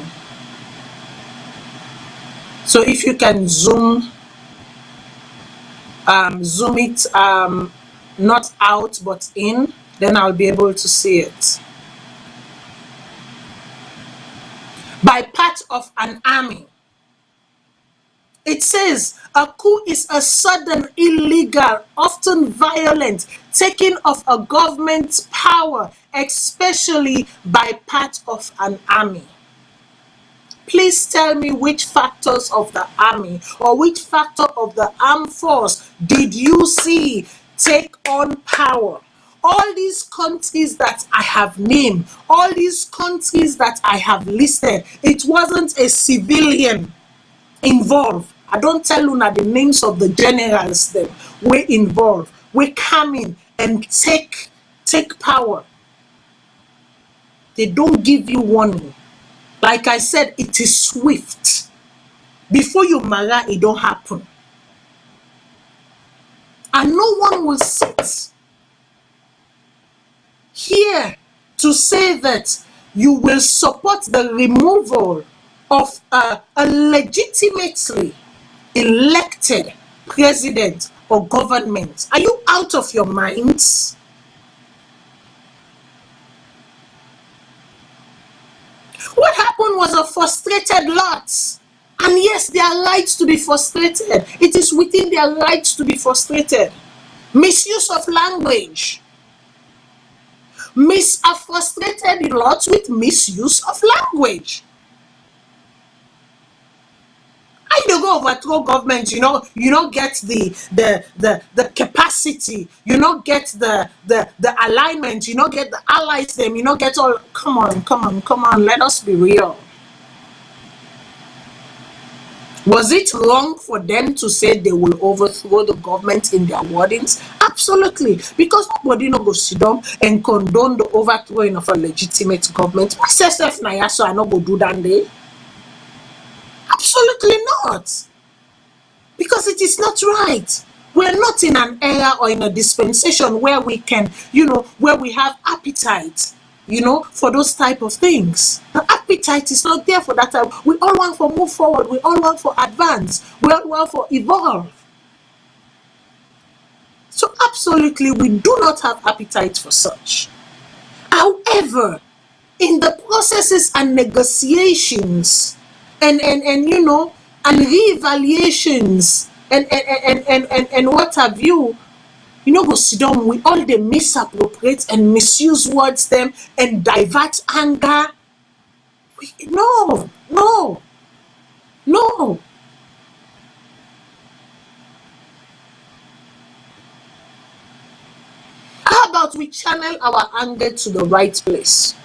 So if you can zoom it not out but in, then I'll be able to see it. By part of an army. It says a coup is a sudden, illegal, often violent taking of a government's power, especially by part of an army. Please tell me which factors of the army or which factor of the armed force did you see take on power? All these countries that I have named, all these countries that I have listed, it wasn't a civilian involved. I don't tell you now the names of the generals that were involved. We come in and take power. They don't give you warning. Like I said, it is swift. Before you marry, it don't happen. And no one will sit here to say that you will support the removal of a legitimately elected president or government. Are you out of your minds? What happened was a frustrated lot. And yes, their rights to be frustrated. It is within their rights to be frustrated. Misuse of language. A frustrated lot with misuse of language. I don't go overthrow government, you don't get the capacity, you don't get the alignment, you don't get the allies them, you don't get all. Come on, let us be real. Was it wrong for them to say they will overthrow the government in their wordings? Absolutely, because nobody no go sit down and condone the overthrowing of a legitimate government. Myself na so I no go do that day. Absolutely not. Because it is not right. We're not in an era or in a dispensation where we can, where we have appetite, for those type of things. The appetite is not there for that time. We all want to move forward. We all want to advance. We all want to evolve. So absolutely, we do not have appetite for such. However, in the processes and negotiations and reevaluations and what have you, go sit down, we all they misappropriate and misuse words them and divert anger. No. How about we channel our anger to the right place?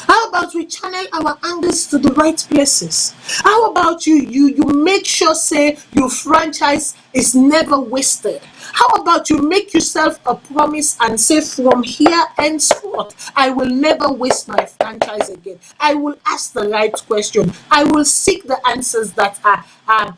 How about we channel our angers to the right places? How about you make sure, say, your franchise is never wasted? How about you make yourself a promise and say, from here henceforth, I will never waste my franchise again. I will ask the right question. I will seek the answers that are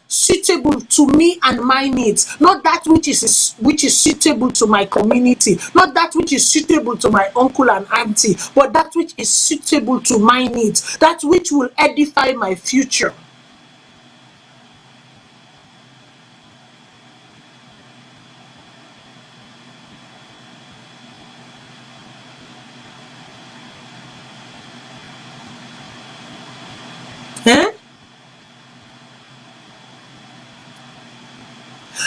suitable to me and my needs, not that which is suitable to my community, not that which is suitable to my uncle and auntie, but that which is suitable to my needs, that which will edify my future.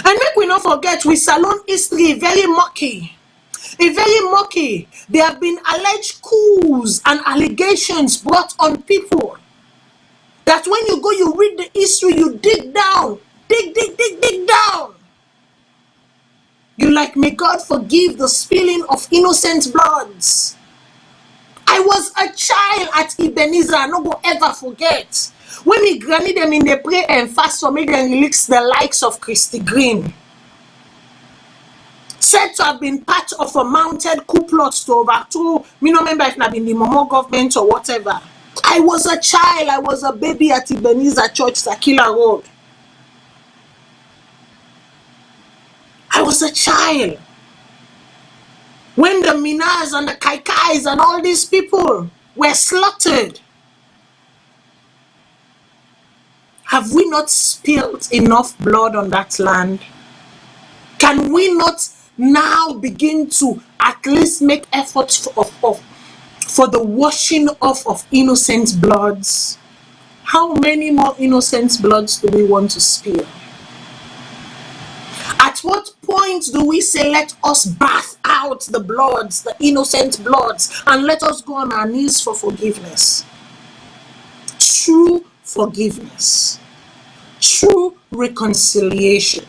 And make we not forget, with Salone history, very murky. There have been alleged coups and allegations brought on people that when you go, you read the history, you dig down, dig down. You like, may God forgive the spilling of innocent bloods. I was a child at Ebenezer, I no go ever forget. When me granny them in the pray and fast for me, then release the likes of Christy Green. Said to have been part of a mounted coup plot to overthrow. Me no remember if it had been the Momo government or whatever. I was a child, I was a baby at Ebenezer Church, Sakila Road. I was a child. when the Minas and the Kaikais and all these people were slaughtered, have we not spilled enough blood on that land? Can we not now begin to at least make efforts for the washing off of innocent bloods? How many more innocent bloods do we want to spill? At what point do we say, let us bath out the bloods, the innocent bloods, and let us go on our knees for forgiveness? True forgiveness. True reconciliation.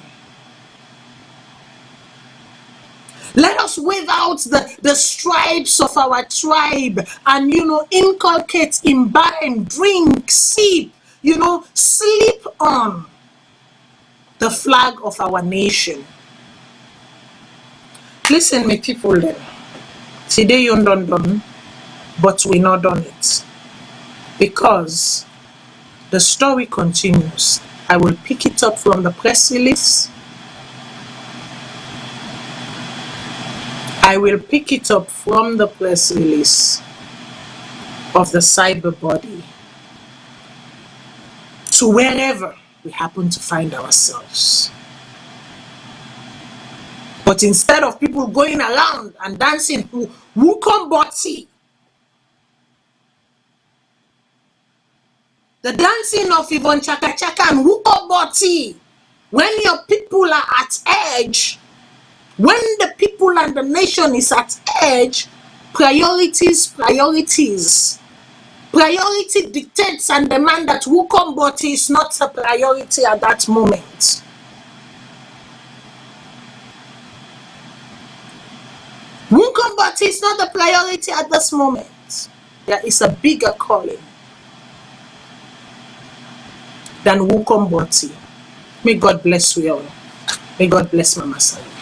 Let us wave out the stripes of our tribe and, inculcate, imbibe, drink, sip, sleep on the flag of our nation. Listen, my people, then. Today you done, but we not done it. Because the story continues. I will pick it up from the press release. I will pick it up from the press release of the cyber body to wherever we happen to find ourselves. But instead of people going around and dancing to Wukomboti, the dancing of Yvonne Chaka Chaka and Wukomboti, when your people are at edge, when the people and the nation is at edge, priorities. Priority dictates and demands that Wukomboti is not a priority at that moment. Wukomboti is not a priority at this moment. There is a bigger calling than Wukomboti. May God bless you all. May God bless Mama Salone.